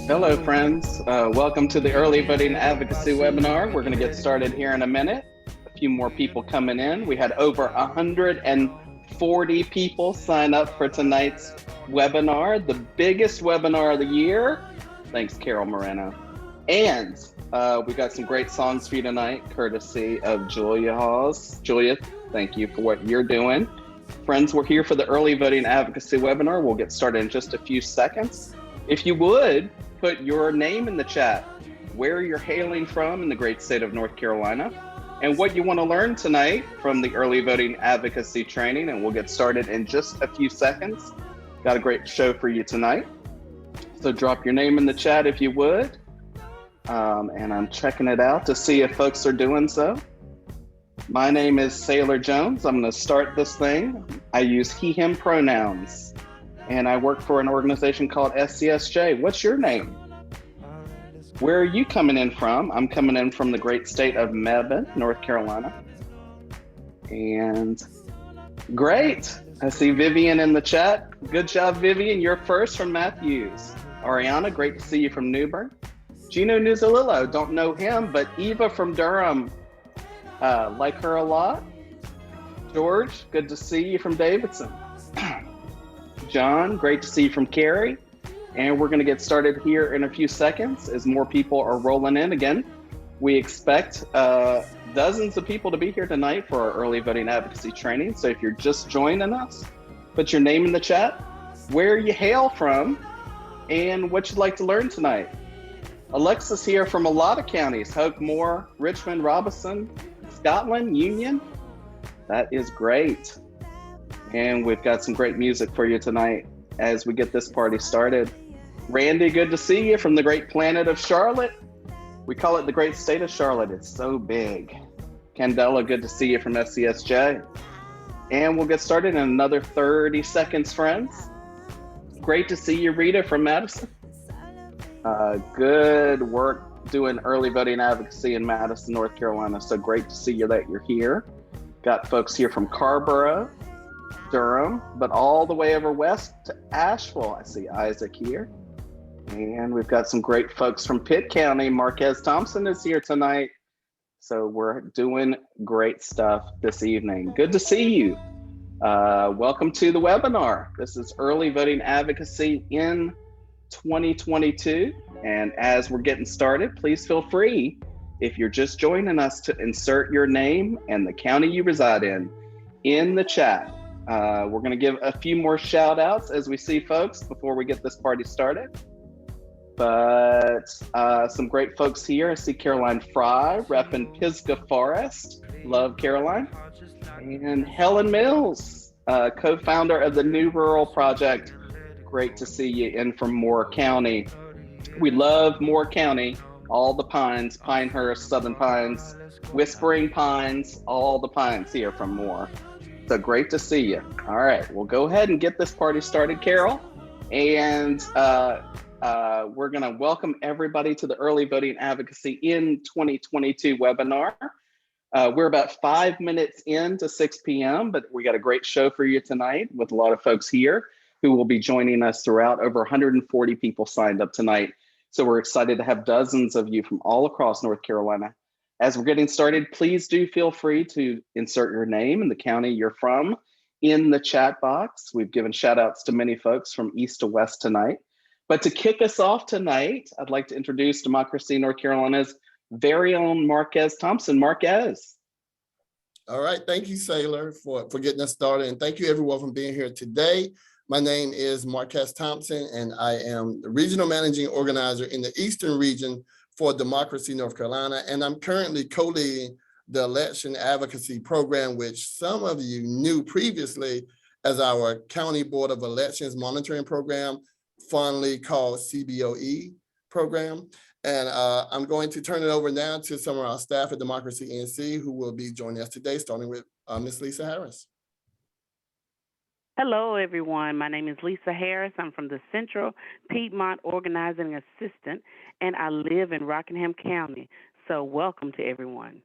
Hello, friends. Welcome to the Early Voting Advocacy webinar. We're going to get started here in a minute. A few more people coming in. We had over 140 people sign up for tonight's webinar, the biggest webinar of the year. Thanks, Carol Moreno. And we got some great songs for you tonight, courtesy of Julia Hawes. Julia, thank you for what you're doing. Friends, we're here for the Early Voting Advocacy webinar. We'll get started in just a few seconds. If you would, put your name in the chat, where you're hailing from in the great state of North Carolina, and what you want to learn tonight from the Early Voting Advocacy training, and we'll get started in just a few seconds. Got a great show for you tonight. So drop your name in the chat if you would. And I'm checking it out to see if folks are doing so. My name is Sailor Jones. I'm going to start this thing. I use he, him pronouns, and I work for an organization called SCSJ. What's your name? Where are you coming in from? I'm coming in from the great state of Mebane, North Carolina. And great. I see Vivian in the chat. Good job, Vivian. You're first from Matthews. Ariana, great to see you from Newbern. Gino Nuzalillo, don't know him, but Eva from Durham. Like her a lot. George, good to see you from Davidson. John, great to see you from Cary. And we're going to get started here in a few seconds as more people are rolling in. Again, we expect dozens of people to be here tonight for our early voting advocacy training. So if you're just joining us, put your name in the chat, where you hail from, and what you'd like to learn tonight. Alexa's here from a lot of counties: Hoke, Moore, Richmond, Robinson, Scotland, Union. That is great. And we've got some great music for you tonight as we get this party started. Randy, good to see you from the great planet of Charlotte. We call it the great state of Charlotte. It's so big. Candela, good to see you from SCSJ. And we'll get started in another 30 seconds, friends. Great to see you, Rita from Madison. Good work doing early voting advocacy in Madison, North Carolina. So great to see you that you're here. Got folks here from Carborough, Durham, but all the way over west to Asheville. I see Isaac here. And we've got some great folks from Pitt County. Marquez Thompson is here tonight. So we're doing great stuff this evening. Good to see you. Welcome to the webinar. This is Early Voting Advocacy in 2022. And as we're getting started, please feel free, if you're just joining us, to insert your name and the county you reside in the chat. We're going to give a few more shout outs as we see folks before we get this party started. But some great folks here. I see Caroline Fry repping Pisgah Forest. Love Caroline. And Helen Mills, co-founder of the New Rural Project. Great to see you in from Moore County. We love Moore County, all the pines, Pinehurst, Southern Pines, Whispering Pines, all the pines here from Moore. So great to see you. All right, we'll go ahead and get this party started, Carol. And we're going to welcome everybody to the Early Voting Advocacy in 2022 webinar. We're about 5 minutes into 6 p.m., but we got a great show for you tonight with a lot of folks here who will be joining us throughout. Over 140 people signed up tonight. So we're excited to have dozens of you from all across North Carolina. As we're getting started, please do feel free to insert your name and the county you're from in the chat box. We've given shout outs to many folks from east to west tonight. But to kick us off tonight, I'd like to introduce Democracy North Carolina's very own Marquez Thompson. Marquez. All right, thank you, Sailor, for getting us started. And thank you everyone for being here today. My name is Marquez Thompson, and I am the Regional Managing Organizer in the Eastern Region for Democracy North Carolina. And I'm currently co-leading the Election Advocacy Program, which some of you knew previously as our County Board of Elections Monitoring Program, fondly called CBOE program. And I'm going to turn it over now to some of our staff at Democracy NC who will be joining us today, starting with Ms. Lisa Harris. Hello, everyone. My name is Lisa Harris. I'm from the Central Piedmont Organizing Assistant, and I live in Rockingham County. So welcome to everyone.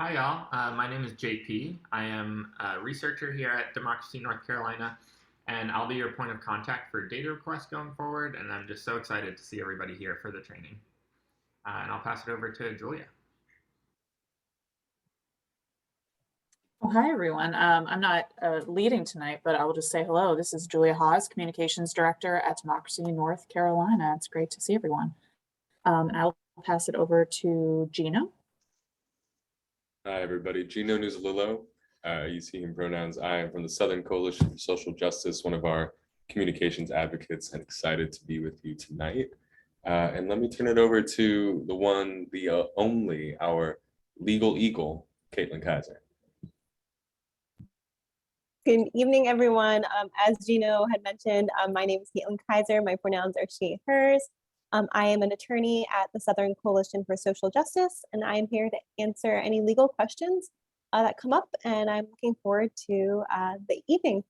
Hi, y'all. My name is JP. I am a researcher here at Democracy, North Carolina, and I'll be your point of contact for data requests going forward. And I'm just so excited to see everybody here for the training. And I'll pass it over to Julia. Well, hi, everyone. I'm not leading tonight, but I will just say hello. This is Julia Hawes, Communications Director at Democracy, North Carolina. It's great to see everyone. I'll pass it over to Gino. Hi, everybody. Gino Nuzalillo. You see him pronouns. I am from the Southern Coalition for Social Justice, one of our communications advocates, and excited to be with you tonight. And let me turn it over to the one, the only, our legal eagle, Caitlin Kaiser. Good evening, everyone. As Gino had mentioned, my name is Caitlin Kaiser. My pronouns are she, hers. I am an attorney at the Southern Coalition for Social Justice, and I am here to answer any legal questions that come up, and I'm looking forward to the evening.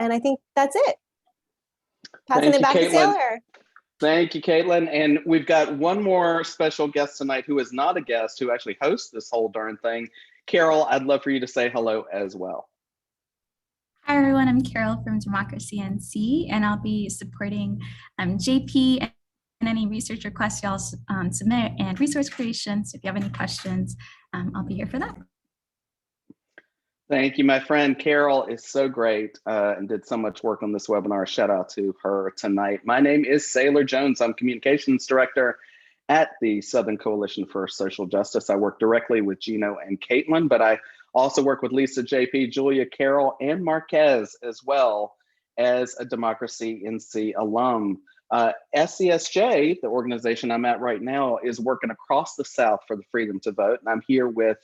And I think that's it. Passing it back to Sailor. Thank you, Caitlin. And we've got one more special guest tonight who is not a guest, who actually hosts this whole darn thing. Carol, I'd love for you to say hello as well. Hi, everyone. I'm Carol from Democracy NC, and I'll be supporting JP and any research requests y'all submit and resource creation. So if you have any questions, I'll be here for that. Thank you, my friend. Carol is so great and did so much work on this webinar. Shout out to her tonight. My name is Sailor Jones. I'm Communications Director at the Southern Coalition for Social Justice. I work directly with Gino and Caitlin, but I also work with Lisa, JP, Julia, Carol, and Marquez, as well as a Democracy NC alum. SCSJ, the organization I'm at right now, is working across the South for the freedom to vote. And I'm here with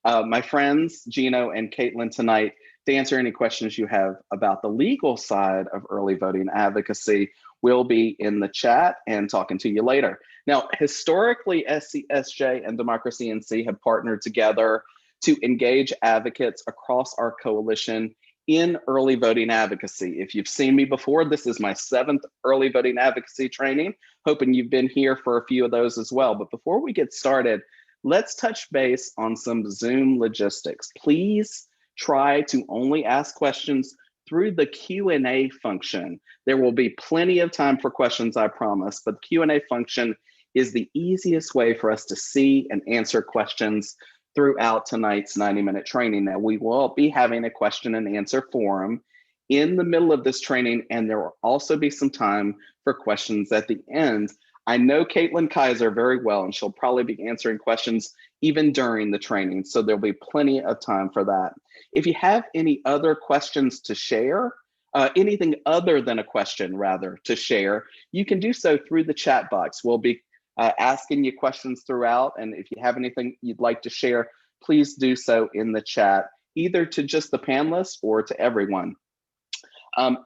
my friends, Gino and Caitlin, tonight to answer any questions you have about the legal side of early voting advocacy. We'll be in the chat and talking to you later. Now, historically, SCSJ and Democracy NC have partnered together to engage advocates across our coalition in early voting advocacy. If you've seen me before, this is my 7th early voting advocacy training. Hoping you've been here for a few of those as well. But before we get started, let's touch base on some Zoom logistics. Please try to only ask questions through the Q&A function. There will be plenty of time for questions, I promise, but the Q&A function is the easiest way for us to see and answer questions throughout tonight's 90-minute training. Now, we will be having a question and answer forum in the middle of this training, and there will also be some time for questions at the end. I know Caitlin Kaiser very well, and she'll probably be answering questions even during the training, so there'll be plenty of time for that. If you have any other questions to share, anything other than a question, rather, to share, you can do so through the chat box. We'll be asking you questions throughout, and if you have anything you'd like to share, please do so in the chat, either to just the panelists or to everyone.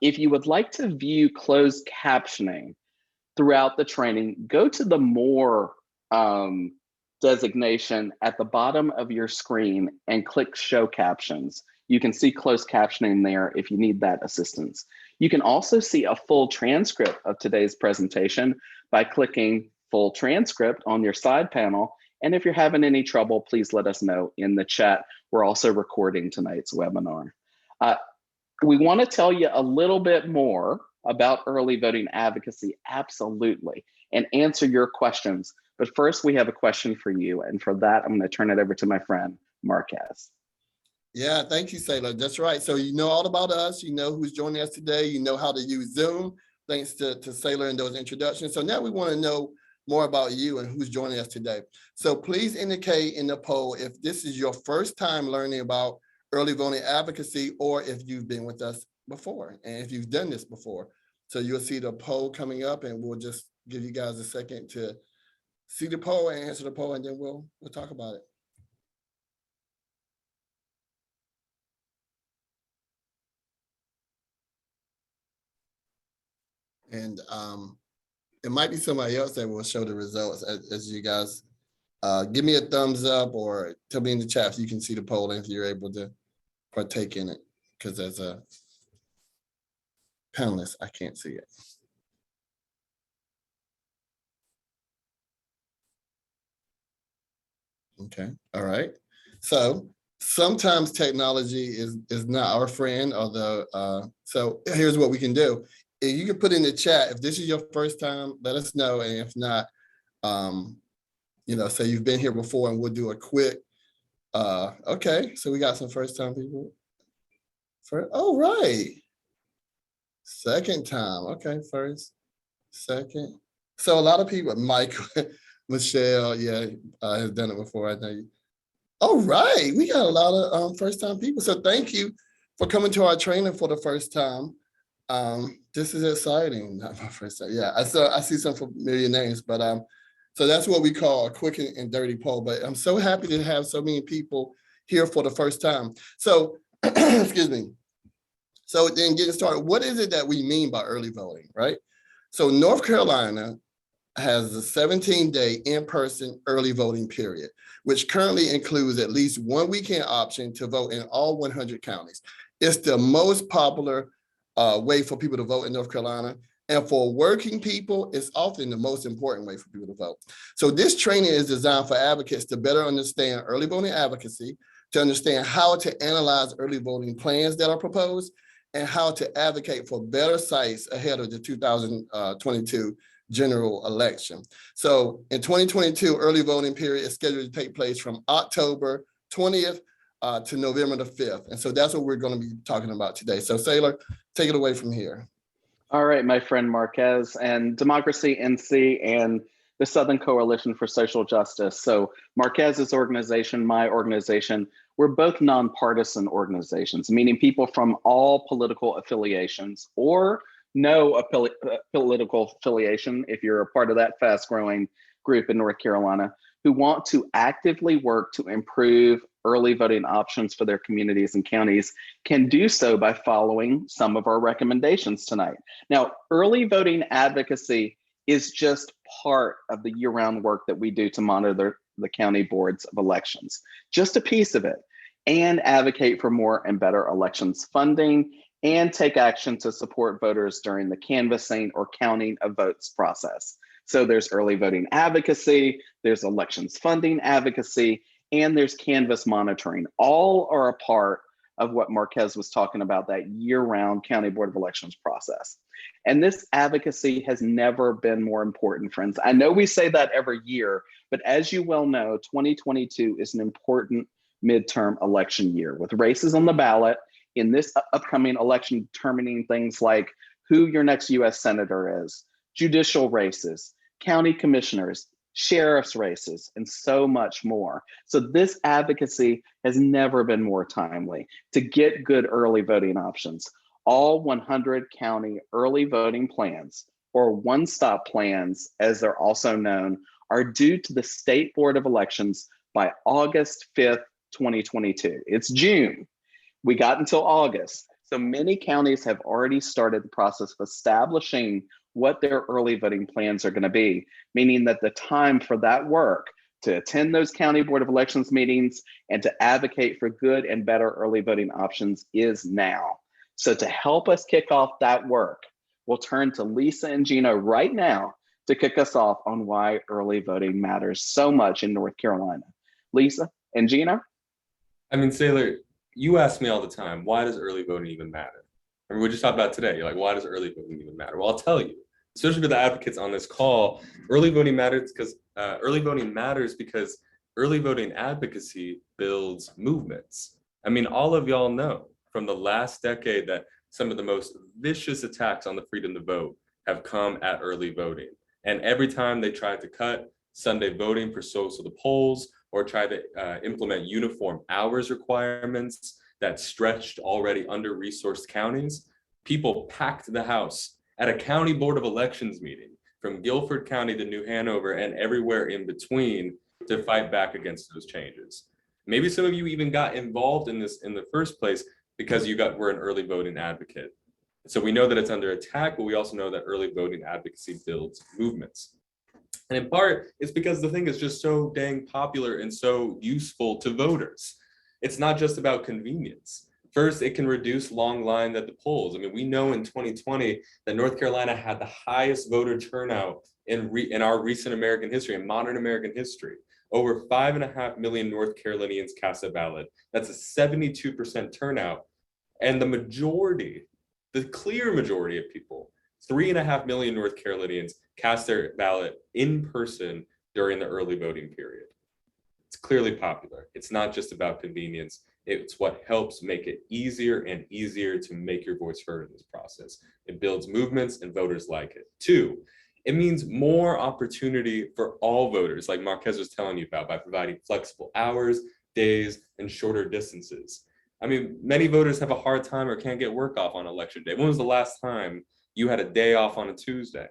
If you would like to view closed captioning throughout the training, go to the More designation at the bottom of your screen and click Show Captions. You can see closed captioning there if you need that assistance. You can also see a full transcript of today's presentation by clicking Full Transcript on your side panel. And if you're having any trouble, please let us know in the chat. We're also recording tonight's webinar. We want to tell you a little bit more about early voting advocacy, absolutely, and answer your questions. But first, we have a question for you. And for that, I'm going to turn it over to my friend, Marquez. Yeah, thank you, Sailor. That's right. So you know all about us. You know who's joining us today. You know how to use Zoom, thanks to Sailor and those introductions. So now we want to know more about you and who's joining us today. So please indicate in the poll if this is your first time learning about early voting advocacy, or if you've been with us before, and if you've done this before. So you'll see the poll coming up, and we'll just give you guys a second to see the poll and answer the poll, and then we'll talk about it. And it might be somebody else that will show the results as you guys give me a thumbs up, or tell me in the chat if you can see the poll and if you're able to partake in it, because as a panelist, I can't see it. Okay, all right. So sometimes technology is not our friend, although, so here's what we can do. If you can put in the chat, if this is your first time, let us know. And if not, say you've been here before and we'll do a quick, okay, so we got some first time people. Oh, right. Second time, okay, first, second. So a lot of people, Mike, Michelle, yeah, has done it before, I know you. All right, we got a lot of first time people. So thank you for coming to our training for the first time. This is exciting. Not my first time. Yeah, I see some familiar names, but so that's what we call a quick and dirty poll. But I'm so happy to have so many people here for the first time. So excuse me. So then getting started, what is it that we mean by early voting, right? So North Carolina has a 17-day in-person early voting period, which currently includes at least one weekend option to vote in all 100 counties. It's the most popular way for people to vote in North Carolina. And for working people, it's often the most important way for people to vote. So this training is designed for advocates to better understand early voting advocacy, to understand how to analyze early voting plans that are proposed, and how to advocate for better sites ahead of the 2022 general election. So in 2022, early voting period is scheduled to take place from October 20th to November the 5th. And so that's what we're going to be talking about today. So Saylor, take it away from here. All right, my friend Marquez, and Democracy NC and the Southern Coalition for Social Justice. So Marquez's organization, my organization, we're both nonpartisan organizations, meaning people from all political affiliations or no political affiliation, if you're a part of that fast-growing group in North Carolina, who want to actively work to improve early voting options for their communities and counties, can do so by following some of our recommendations tonight. Now, early voting advocacy is just part of the year-round work that we do to monitor the county boards of elections, just a piece of it, and advocate for more and better elections funding and take action to support voters during the canvassing or counting of votes process. So there's early voting advocacy, there's elections funding advocacy, and there's canvass monitoring. All are a part of what Marquez was talking about, that year-round County Board of Elections process. And this advocacy has never been more important, friends. I know we say that every year, but as you well know, 2022 is an important midterm election year with races on the ballot in this upcoming election, determining things like who your next US Senator is, judicial races, county commissioners, sheriff's races, and so much more. So this advocacy has never been more timely to get good early voting options. All 100 county early voting plans, or one-stop plans as they're also known, are due to the State Board of Elections by August 5th, 2022. It's June. We got until August. So many counties have already started the process of establishing what their early voting plans are going to be, meaning that the time for that work to attend those county board of elections meetings and to advocate for good and better early voting options is now. So to help us kick off that work, we'll turn to Lisa and Gino right now to kick us off on why early voting matters so much in North Carolina. Lisa and Gino? I mean, Saylor, you ask me all the time, why does early voting even matter? I mean, we just talked about today, you're like, why does early voting even matter? Well, I'll tell you, especially for the advocates on this call, early voting matters because early voting advocacy builds movements. I mean, all of y'all know from the last decade that some of the most vicious attacks on the freedom to vote have come at early voting. And every time they tried to cut Sunday voting for social the polls or try to implement uniform hours requirements that stretched already under-resourced counties, people packed the House at a county board of elections meeting from Guilford County to New Hanover and everywhere in between to fight back against those changes. Maybe some of you even got involved in this in the first place because were an early voting advocate. So we know that it's under attack, but we also know that early voting advocacy builds movements. And in part, it's because the thing is just so dang popular and so useful to voters. It's not just about convenience. First, it can reduce long lines at the polls. I mean, we know in 2020 that North Carolina had the highest voter turnout in our recent American history, in modern American history. Over 5.5 million North Carolinians cast a ballot. That's a 72% turnout. And the majority, the clear majority of people, 3.5 million North Carolinians cast their ballot in person during the early voting period. It's clearly popular. It's not just about convenience. It's what helps make it easier and easier to make your voice heard in this process. It builds movements and voters like it. 2, it means more opportunity for all voters, like Marquez was telling you about, by providing flexible hours, days, and shorter distances. I mean, many voters have a hard time or can't get work off on election day. When was the last time you had a day off on a Tuesday?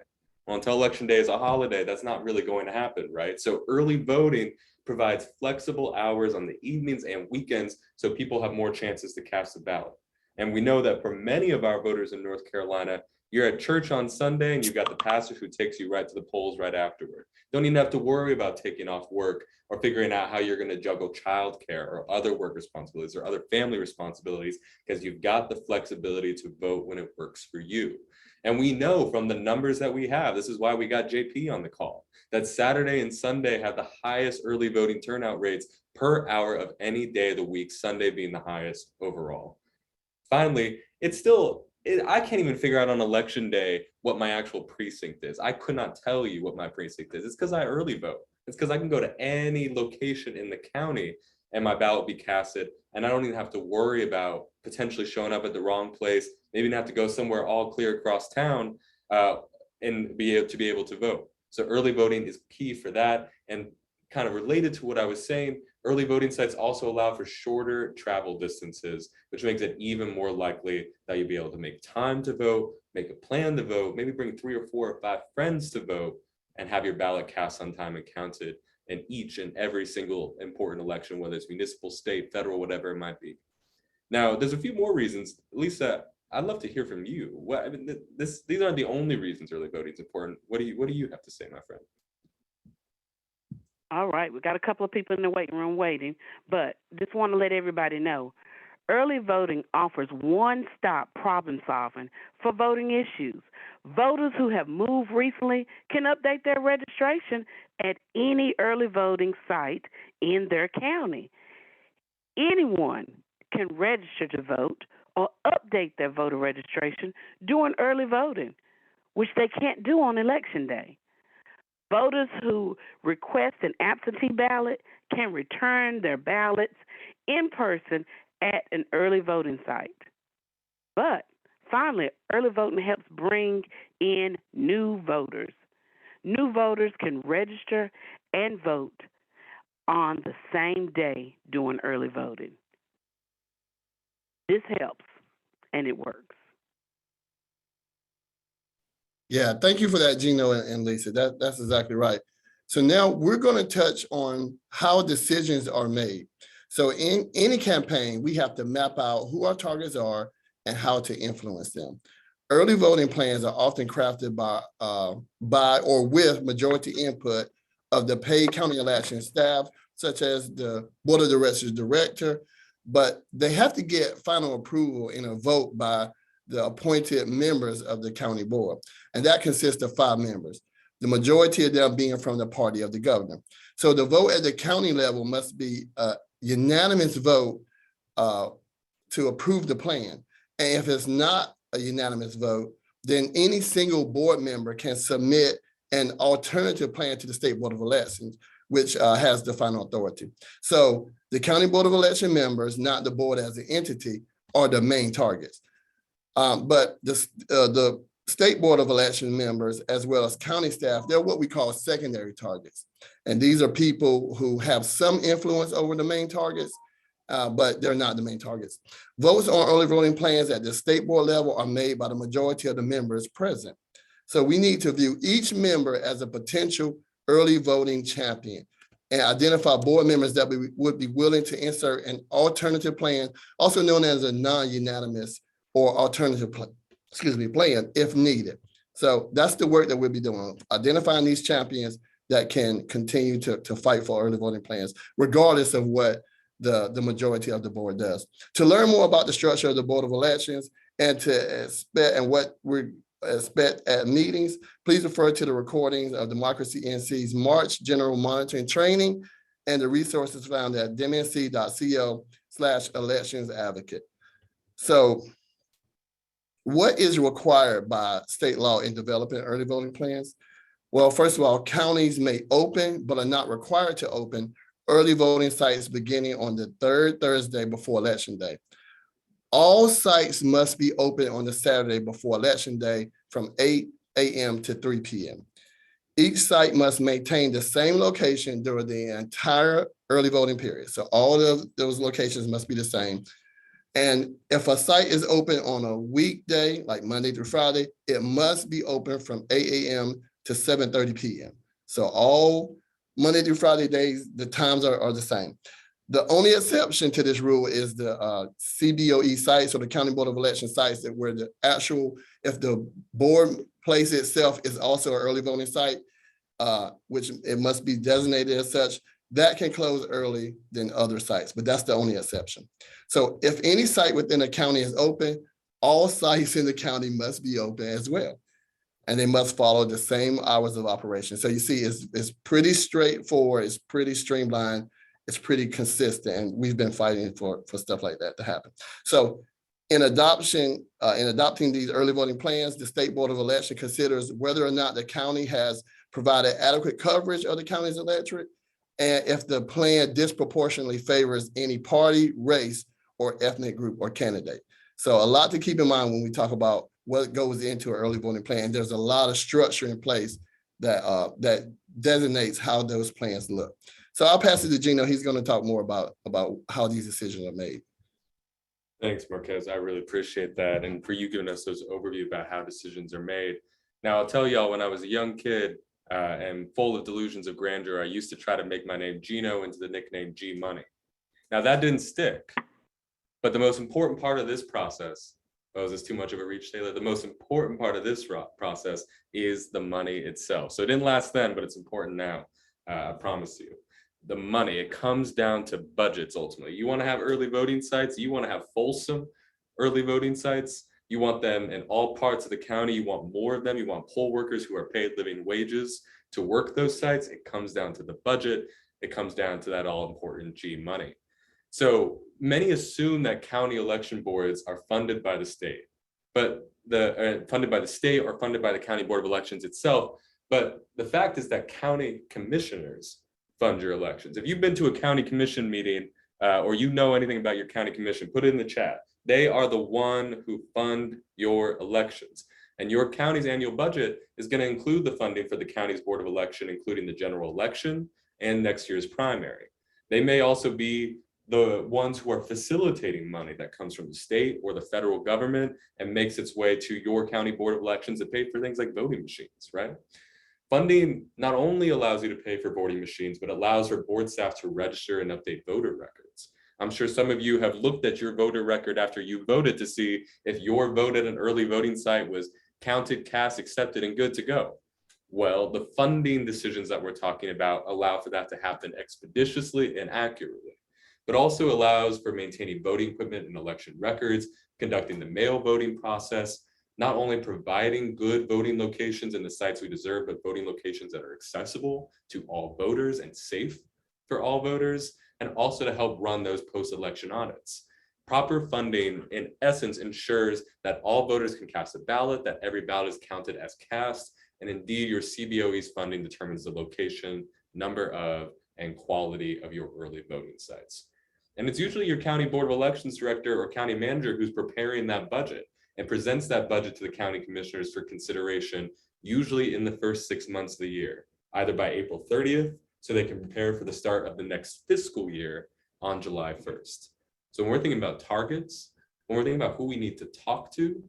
Well, until election day is a holiday, that's not really going to happen, right? So early voting provides flexible hours on the evenings and weekends so people have more chances to cast a ballot. And we know that for many of our voters in North Carolina, you're at church on Sunday and you've got the pastor who takes you right to the polls right afterward. Don't even have to worry about taking off work or figuring out how you're going to juggle childcare or other work responsibilities or other family responsibilities, because you've got the flexibility to vote when it works for you. And we know from the numbers that we have, this is why we got JP on the call, that Saturday and Sunday have the highest early voting turnout rates per hour of any day of the week, Sunday being the highest overall. Finally, I can't even figure out on election day what my actual precinct is. I could not tell you what my precinct is. It's because I early vote. It's because I can go to any location in the county and my ballot be casted, and I don't even have to worry about potentially showing up at the wrong place, maybe not have to go somewhere all clear across town and be able to vote. So early voting is key for that. And kind of related to what I was saying, early voting sites also allow for shorter travel distances, which makes it even more likely that you'll be able to make time to vote, make a plan to vote, maybe bring 3 or 4 or 5 friends to vote, and have your ballot cast on time and counted in each and every single important election, whether it's municipal, state, federal, whatever it might be. Now, there's a few more reasons. Lisa, I'd love to hear from you. These aren't the only reasons early voting is important. What do you have to say, my friend? All right, we got a couple of people in the waiting room waiting, but just want to let everybody know, early voting offers one-stop problem solving for voting issues. Voters who have moved recently can update their registration at any early voting site in their county. Anyone can register to vote or update their voter registration during early voting, which they can't do on election day. Voters who request an absentee ballot can return their ballots in person at an early voting site. But finally, early voting helps bring in new voters. New voters can register and vote on the same day during early voting. This helps, and it works. Yeah, thank you for that, Gino and Lisa. That's exactly right. So now we're going to touch on how decisions are made. So in any campaign, we have to map out who our targets are and how to influence them. Early voting plans are often crafted by or with majority input of the paid county election staff, such as the Board of Directors director, but they have to get final approval in a vote by the appointed members of the county board. And that consists of 5 members, the majority of them being from the party of the governor. So the vote at the county level must be a unanimous vote to approve the plan. And if it's not a unanimous vote, then any single board member can submit an alternative plan to the State Board of Elections, which has the final authority. So the County Board of Election members, not the board as an entity, are the main targets. But the State Board of Election members, as well as county staff, they're what we call secondary targets. And these are people who have some influence over the main targets, but they're not the main targets. Votes on early voting plans at the state board level are made by the majority of the members present. So we need to view each member as a potential early voting champion and identify board members that we would be willing to insert an alternative plan, also known as a non-unanimous or alternative plan if needed. So that's the work that we'll be doing, identifying these champions that can continue to fight for early voting plans, regardless of what the majority of the board does. To learn more about the structure of the Board of Elections and to expect and what we expect at meetings, please refer to the recordings of Democracy NC's March General Monitoring Training and the resources found at dmnc.co/electionsadvocate. So what is required by state law in developing early voting plans? Well, first of all, counties may open, but are not required to open early voting sites beginning on the third Thursday before Election Day. All sites must be open on the Saturday before Election Day from 8 a.m. to 3 p.m. Each site must maintain the same location during the entire early voting period. So all of those locations must be the same. And if a site is open on a weekday, like Monday through Friday, it must be open from 8 a.m. to 7:30 p.m. So all Monday through Friday days, the times are the same. The only exception to this rule is the CBOE sites, or the County Board of Election sites, that where the actual, if the board place itself is also an early voting site, which it must be designated as such, that can close early than other sites, but that's the only exception. So if any site within the county is open, all sites in the county must be open as well. And they must follow the same hours of operation. So you see, it's pretty straightforward, it's pretty streamlined, it's pretty consistent, and we've been fighting for stuff like that to happen. So in adopting these early voting plans, the State Board of Election considers whether or not the county has provided adequate coverage of the county's electorate, and if the plan disproportionately favors any party, race, or ethnic group or candidate. So a lot to keep in mind when we talk about what goes into an early voting plan. There's a lot of structure in place that that designates how those plans look. So I'll pass it to Gino. He's going to talk more about how these decisions are made. Thanks, Marquez. I really appreciate that. And for you giving us those overview about how decisions are made. Now, I'll tell y'all, when I was a young kid and full of delusions of grandeur, I used to try to make my name Gino into the nickname G Money. Now, that didn't stick. But the most important part of this process, oh, is this too much of a reach, Taylor? The most important part of this process is the money itself. So it didn't last then, but it's important now, I promise you. The money, it comes down to budgets ultimately. You want to have early voting sites, you want to have fulsome early voting sites, you want them in all parts of the county, you want more of them, you want poll workers who are paid living wages to work those sites. It comes down to the budget, it comes down to that all important G money. So many assume that county election boards are funded by the state, but funded by the state or funded by the County Board of Elections itself. But the fact is that county commissioners fund your elections. If you've been to a county commission meeting or you know anything about your county commission, put it in the chat. They are the one who fund your elections. And your county's annual budget is going to include the funding for the county's Board of Election, including the general election and next year's primary. They may also be the ones who are facilitating money that comes from the state or the federal government and makes its way to your county board of elections to pay for things like voting machines, right? Funding not only allows you to pay for voting machines, but allows for board staff to register and update voter records. I'm sure some of you have looked at your voter record after you voted to see if your vote at an early voting site was counted, cast, accepted, and good to go. Well, the funding decisions that we're talking about allow for that to happen expeditiously and accurately, but also allows for maintaining voting equipment and election records, conducting the mail voting process, not only providing good voting locations in the sites we deserve, but voting locations that are accessible to all voters and safe for all voters, and also to help run those post-election audits. Proper funding, in essence, ensures that all voters can cast a ballot, that every ballot is counted as cast, and indeed your CBOE's funding determines the location, number of, and quality of your early voting sites. And it's usually your county board of elections director or county manager who's preparing that budget and presents that budget to the county commissioners for consideration, usually in the first 6 months of the year, either by April 30th, so they can prepare for the start of the next fiscal year on July 1st. So when we're thinking about targets, when we're thinking about who we need to talk to,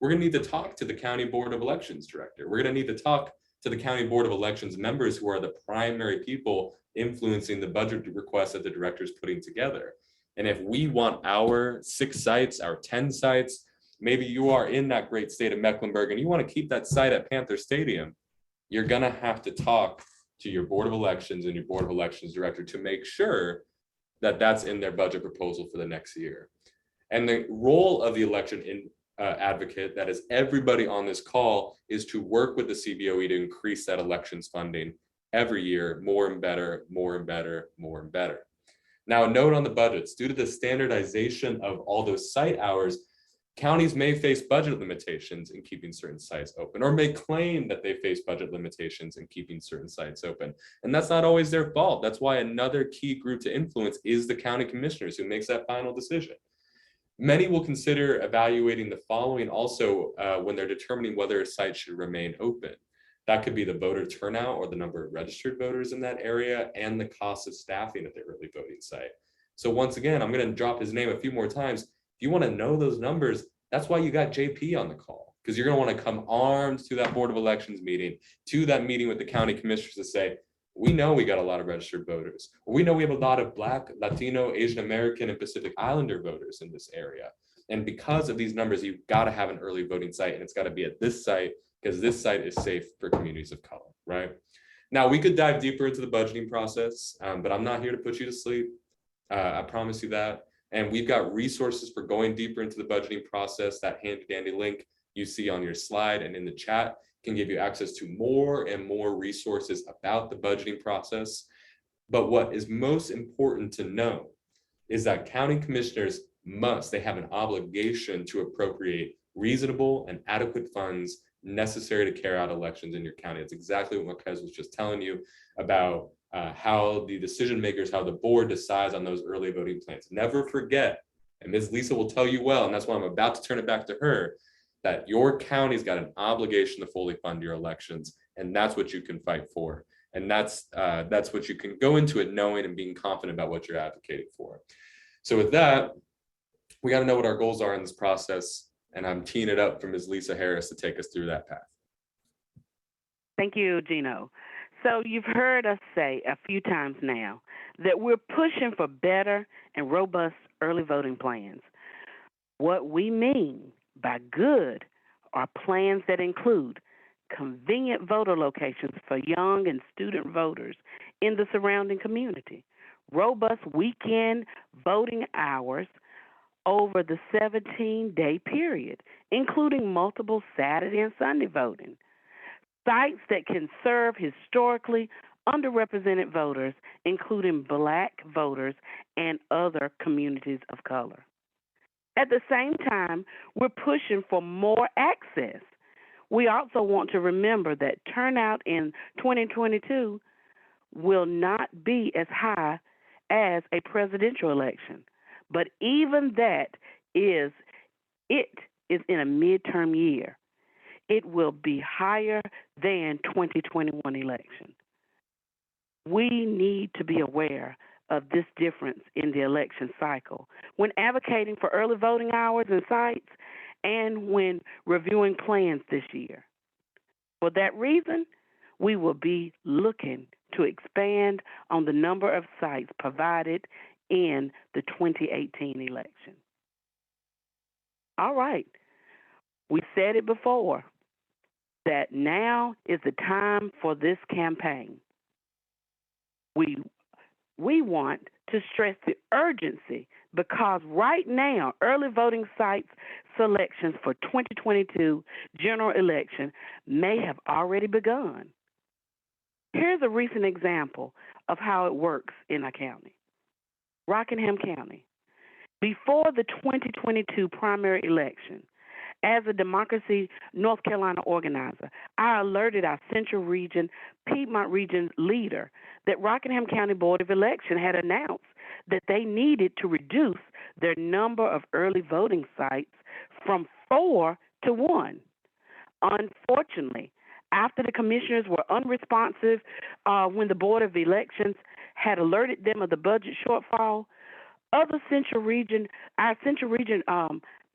we're gonna need to talk to the county board of elections director. We're gonna need to talk to the county board of elections members who are the primary people influencing the budget requests that the director is putting together. And if we want our 6 sites, our 10 sites, maybe you are in that great state of Mecklenburg and you want to keep that site at Panther Stadium, you're gonna have to talk to your board of elections and your board of elections director to make sure that that's in their budget proposal for the next year. And the role of the election advocate, that is everybody on this call, is to work with the CBOE to increase that elections funding every year, more and better, more and better, more and better. Now, a note on the budgets: due to the standardization of all those site hours, counties may face budget limitations in keeping certain sites open, or may claim that they face budget limitations in keeping certain sites open. And that's not always their fault. That's why another key group to influence is the county commissioners, who makes that final decision. Many will consider evaluating the following also when they're determining whether a site should remain open. That could be the voter turnout, or the number of registered voters in that area, and the cost of staffing at the early voting site. So once again, I'm going to drop his name a few more times. If you want to know those numbers, that's why you got JP on the call, because you're going to want to come armed to that Board of Elections meeting, to that meeting with the county commissioners, to say, we know we got a lot of registered voters. We know we have a lot of Black, Latino, Asian American, and Pacific Islander voters in this area. And because of these numbers, you've got to have an early voting site, and it's got to be at this site, because this site is safe for communities of color, right? Now, we could dive deeper into the budgeting process, but I'm not here to put you to sleep. I promise you that. And we've got resources for going deeper into the budgeting process. That handy dandy link you see on your slide and in the chat can give you access to more and more resources about the budgeting process. But what is most important to know is that county commissioners they have an obligation to appropriate reasonable and adequate funds necessary to carry out elections in your county. It's exactly what Marquez was just telling you about how the decision makers, how the board decides on those early voting plans. Never forget, and Ms. Lisa will tell you well, and that's why I'm about to turn it back to her, that your county's got an obligation to fully fund your elections, and that's what you can fight for. And that's what you can go into it knowing and being confident about what you're advocating for. So with that, we got to know what our goals are in this process, and I'm teeing it up for Ms. Lisa Harris to take us through that path. Thank you, Gino. So you've heard us say a few times now that we're pushing for better and robust early voting plans. What we mean by good are plans that include convenient voter locations for young and student voters in the surrounding community, robust weekend voting hours over the 17-day period, including multiple Saturday and Sunday voting, sites that can serve historically underrepresented voters, including Black voters and other communities of color. At the same time, we're pushing for more access. We also want to remember that turnout in 2022 will not be as high as a presidential election, but even that is in a midterm year. It will be higher than 2021 election. We need to be aware of this difference in the election cycle when advocating for early voting hours and sites and when reviewing plans this year. For that reason, we will be looking to expand on the number of sites provided in the 2018 election. All right, we said it before, that now is the time for this campaign. We want to stress the urgency because right now, early voting sites selections for 2022 general election may have already begun. Here's a recent example of how it works in our county. Rockingham County. Before the 2022 primary election, as a Democracy North Carolina organizer, I alerted our Central Region, Piedmont Region leader that Rockingham County Board of Election had announced that they needed to reduce their number of early voting sites from 4 to 1. Unfortunately, after the commissioners were unresponsive when the Board of Elections had alerted them of the budget shortfall, our Central Region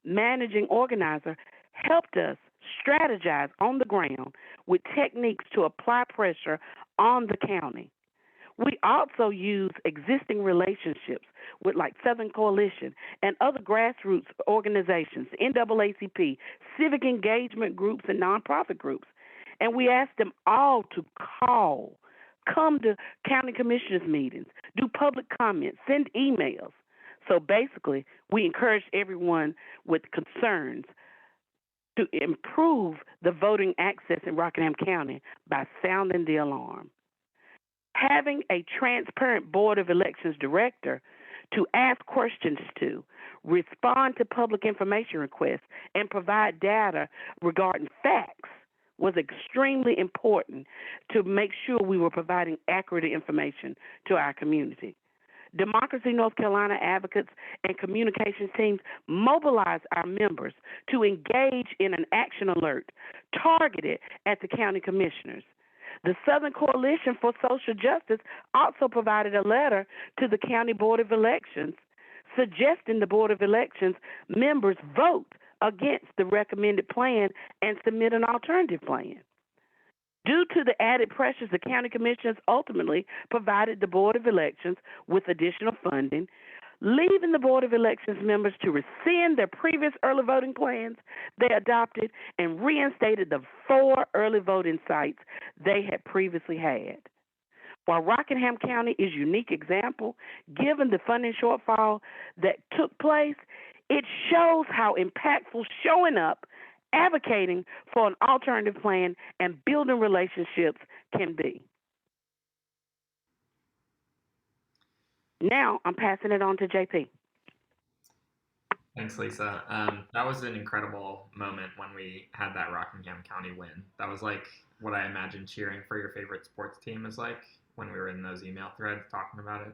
managing organizer helped us strategize on the ground with techniques to apply pressure on the county. We also use existing relationships with like Southern Coalition and other grassroots organizations, NAACP, civic engagement groups, and nonprofit groups. And we asked them all to come to county commissioners meetings, do public comments, send emails. So basically, we encourage everyone with concerns to improve the voting access in Rockingham County by sounding the alarm. Having a transparent Board of Elections director to ask questions to, respond to public information requests, and provide data regarding facts was extremely important to make sure we were providing accurate information to our community. Democracy North Carolina advocates and communications teams mobilize our members to engage in an action alert targeted at the county commissioners. The Southern Coalition for Social Justice also provided a letter to the County Board of Elections suggesting the Board of Elections members vote against the recommended plan and submit an alternative plan. Due to the added pressures, the county commissioners ultimately provided the Board of Elections with additional funding, leaving the Board of Elections members to rescind their previous early voting plans they adopted and reinstated the 4 early voting sites they had previously had. While Rockingham County is a unique example, given the funding shortfall that took place, it shows how impactful showing up, advocating for an alternative plan, and building relationships can be. Now I'm passing it on to JP. Thanks, Lisa. That was an incredible moment when we had that Rockingham County win. That was like what I imagined cheering for your favorite sports team is like when we were in those email threads talking about it.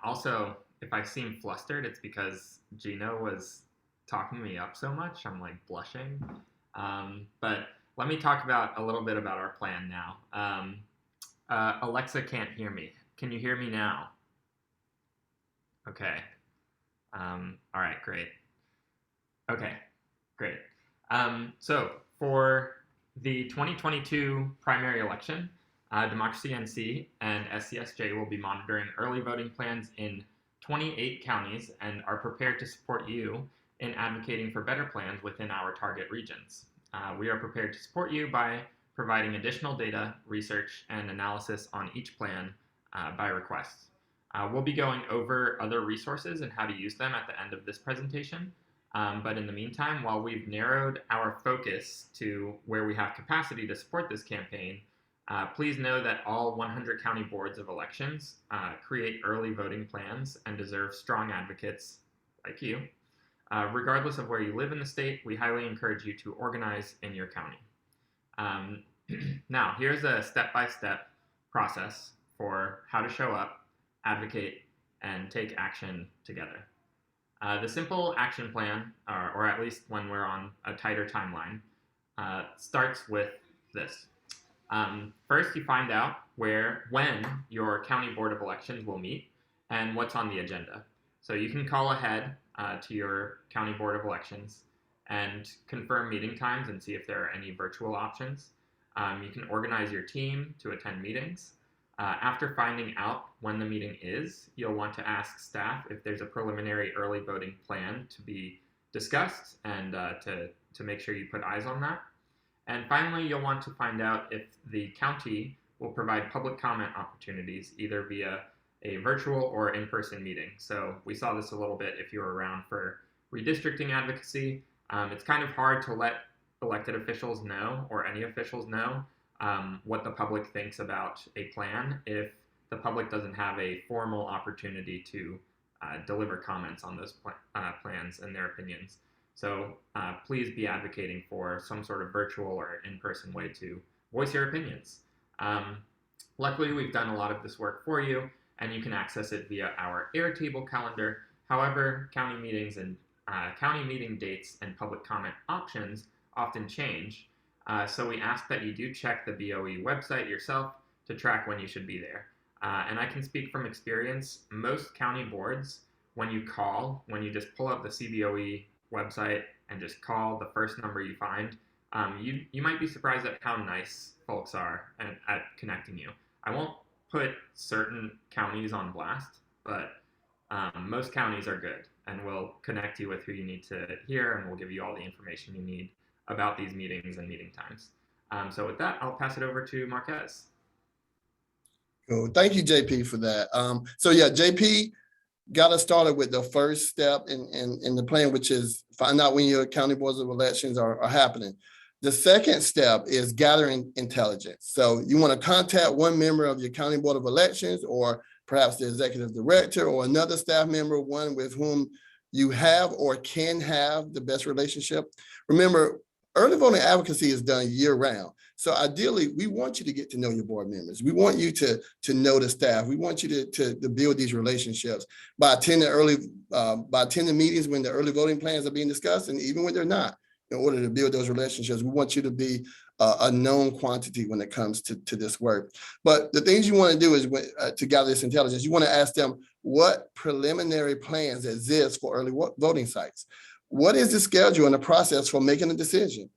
Also, if I seem flustered, it's because Gino was talking me up so much. I'm like blushing. But let me talk about a little bit about our plan now. Alexa can't hear me. Can you hear me now? Okay. All right, great. Okay, great. So for the 2022 primary election, Democracy NC and SCSJ will be monitoring early voting plans in 28 counties and are prepared to support you in advocating for better plans within our target regions. We are prepared to support you by providing additional data, research, and analysis on each plan by request. We'll be going over other resources and how to use them at the end of this presentation. But in the meantime, while we've narrowed our focus to where we have capacity to support this campaign, please know that all 100 county boards of elections create early voting plans and deserve strong advocates like you. Regardless of where you live in the state, we highly encourage you to organize in your county. Now, here's a step-by-step process for how to show up, advocate, and take action together. The simple action plan, or at least when we're on a tighter timeline, starts with this. First, you find out when your county board of elections will meet and what's on the agenda. So you can call ahead to your county board of elections and confirm meeting times and see if there are any virtual options. You can organize your team to attend meetings. After finding out when the meeting is, you'll want to ask staff if there's a preliminary early voting plan to be discussed and to make sure you put eyes on that. And finally, you'll want to find out if the county will provide public comment opportunities, either via a virtual or in-person meeting. So we saw this a little bit if you were around for redistricting advocacy. It's kind of hard to let elected officials know, or any officials know, what the public thinks about a plan if the public doesn't have a formal opportunity to deliver comments on those plans and their opinions. So please be advocating for some sort of virtual or in-person way to voice your opinions. Luckily, we've done a lot of this work for you, and you can access it via our Airtable calendar. However, county meetings and county meeting dates and public comment options often change. So we ask that you do check the BOE website yourself to track when you should be there. And I can speak from experience, most county boards, when you just pull up the CBOE website and just call the first number you find, you might be surprised at how nice folks are at connecting you. I won't put certain counties on blast, but most counties are good and will connect you with who you need to hear, and will give you all the information you need about these meetings and meeting times. So with that, I'll pass it over to Marquez. Cool. Thank you, JP, for that. So yeah, JP got us started with the first step in the plan, which is find out when your county boards of elections are happening. The second step is gathering intelligence. So you want to contact one member of your county board of elections, or perhaps the executive director or another staff member, one with whom you have or can have the best relationship. Remember, early voting advocacy is done year round. So ideally, we want you to get to know your board members. We want you to know the staff. We want you to build these relationships by attending meetings when the early voting plans are being discussed, and even when they're not. In order to build those relationships, we want you to be a known quantity when it comes to this work. But the things you want to do is to gather this intelligence, you want to ask them what preliminary plans exist for early voting sites. What is the schedule and the process for making a decision?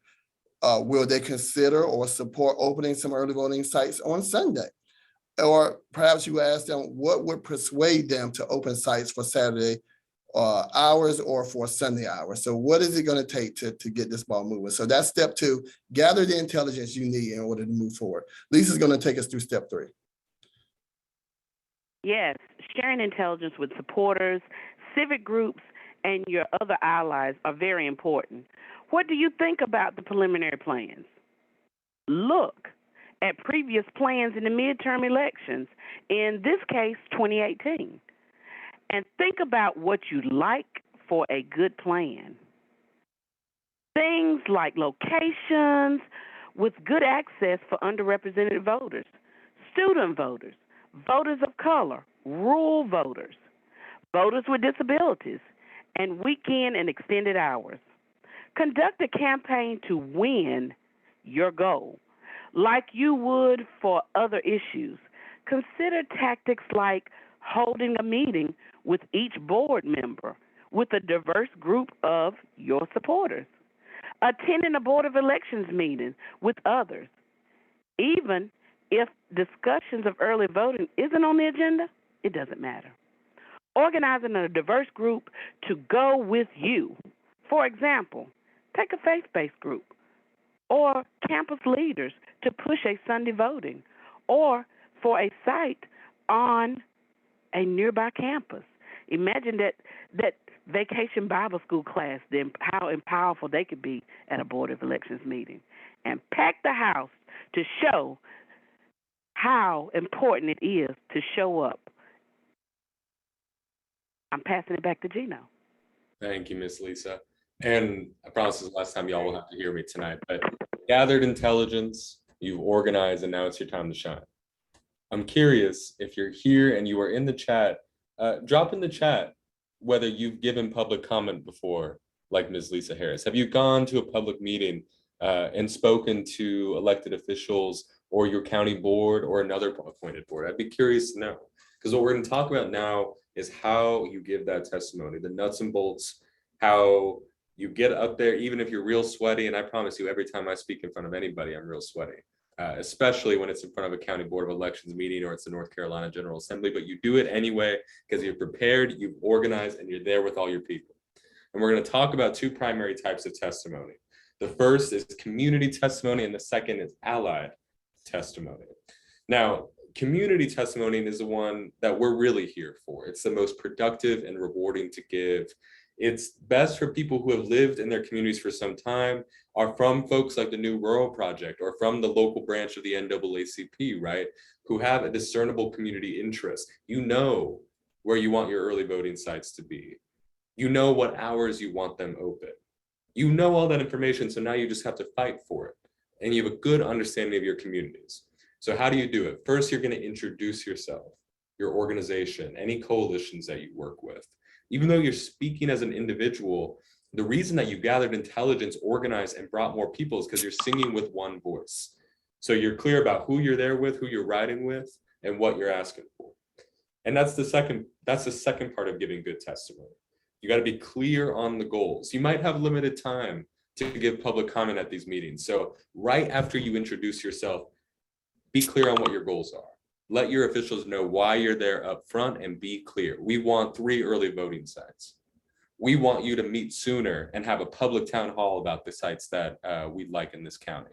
Will they consider or support opening some early voting sites on Sunday? Or perhaps you ask them what would persuade them to open sites for Saturday hours or for Sunday hours. So what is it going to take to get this ball moving? So that's step 2, gather the intelligence you need in order to move forward. Lisa's going to take us through step 3. Yes, sharing intelligence with supporters, civic groups, and your other allies are very important. What do you think about the preliminary plans? Look at previous plans in the midterm elections, in this case, 2018. And think about what you'd like for a good plan. Things like locations with good access for underrepresented voters, student voters, voters of color, rural voters, voters with disabilities, and weekend and extended hours. Conduct a campaign to win your goal, like you would for other issues. Consider tactics like holding a meeting with each board member with a diverse group of your supporters, attending a Board of Elections meeting with others, even if discussions of early voting isn't on the agenda, it doesn't matter. Organizing a diverse group to go with you. For example, take a faith-based group or campus leaders to push a Sunday voting, or for a site on a nearby campus. Imagine that vacation Bible school class, then how powerful they could be at a Board of Elections meeting. And pack the house to show how important it is to show up. I'm passing it back to Gino. Thank you, Miss Lisa. And I promise this is the last time y'all will have to hear me tonight, but gathered intelligence, you've organized, and now it's your time to shine. I'm curious if you're here and you are in the chat, drop in the chat whether you've given public comment before, like Ms. Lisa Harris. Have you gone to a public meeting and spoken to elected officials or your county board or another appointed board? I'd be curious to know, because what we're going to talk about now is how you give that testimony, the nuts and bolts, how you get up there, even if you're real sweaty. And I promise you, every time I speak in front of anybody, I'm real sweaty. Especially when it's in front of a county board of elections meeting or it's the North Carolina General Assembly, but you do it anyway because you're prepared, you've organized, and you're there with all your people. And we're going to talk about 2 primary types of testimony. The first is community testimony, and the second is allied testimony. Now, community testimony is the one that we're really here for. It's the most productive and rewarding to give. It's best for people who have lived in their communities for some time, are from folks like the New Rural Project or from the local branch of the NAACP, right? Who have a discernible community interest. You know where you want your early voting sites to be. You know what hours you want them open. You know all that information, so now you just have to fight for it. And you have a good understanding of your communities. So how do you do it? First, you're going to introduce yourself, your organization, any coalitions that you work with. Even though you're speaking as an individual, the reason that you gathered intelligence, organized, and brought more people is because you're singing with one voice. So you're clear about who you're there with, who you're riding with, and what you're asking for. And that's the second part of giving good testimony. You got to be clear on the goals. You might have limited time to give public comment at these meetings. So right after you introduce yourself, be clear on what your goals are. Let your officials know why you're there up front and be clear. We want 3 early voting sites. We want you to meet sooner and have a public town hall about the sites that we'd like in this county,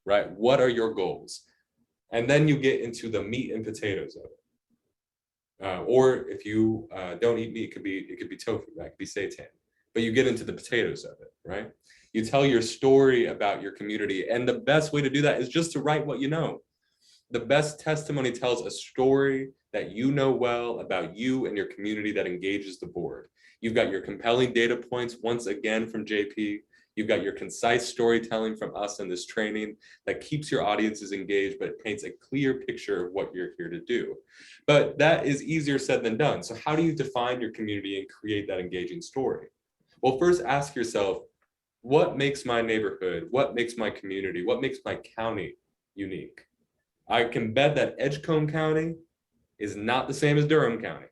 right? What are your goals? And then you get into the meat and potatoes of it. Or if you don't eat meat, it could be tofu, right? It could be seitan. But you get into the potatoes of it, right? You tell your story about your community. And the best way to do that is just to write what you know. The best testimony tells a story that you know well about you and your community that engages the board. You've got your compelling data points, once again from JP. You've got your concise storytelling from us in this training that keeps your audiences engaged, but it paints a clear picture of what you're here to do. But that is easier said than done. So how do you define your community and create that engaging story? Well, first ask yourself, what makes my neighborhood, what makes my community, what makes my county unique? I can bet that Edgecombe County is not the same as Durham County.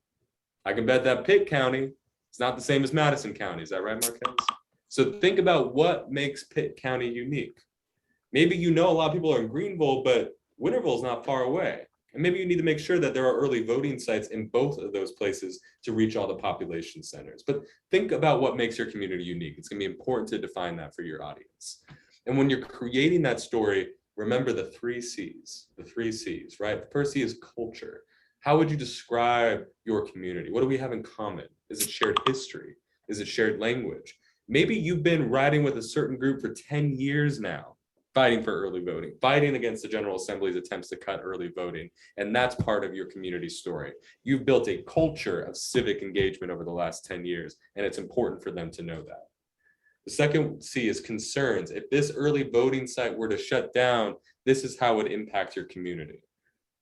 I can bet that Pitt County is not the same as Madison County. Is that right, Marquez? So think about what makes Pitt County unique. Maybe you know a lot of people are in Greenville, but Winterville is not far away. And maybe you need to make sure that there are early voting sites in both of those places to reach all the population centers. But think about what makes your community unique. It's going to be important to define that for your audience. And when you're creating that story, remember the 3 C's, right? The first C is culture. How would you describe your community? What do we have in common? Is it shared history? Is it shared language? Maybe you've been riding with a certain group for 10 years now, fighting for early voting, fighting against the General Assembly's attempts to cut early voting. And that's part of your community story. You've built a culture of civic engagement over the last 10 years, and it's important for them to know that. The second C is concerns. If this early voting site were to shut down, this is how it would impact your community.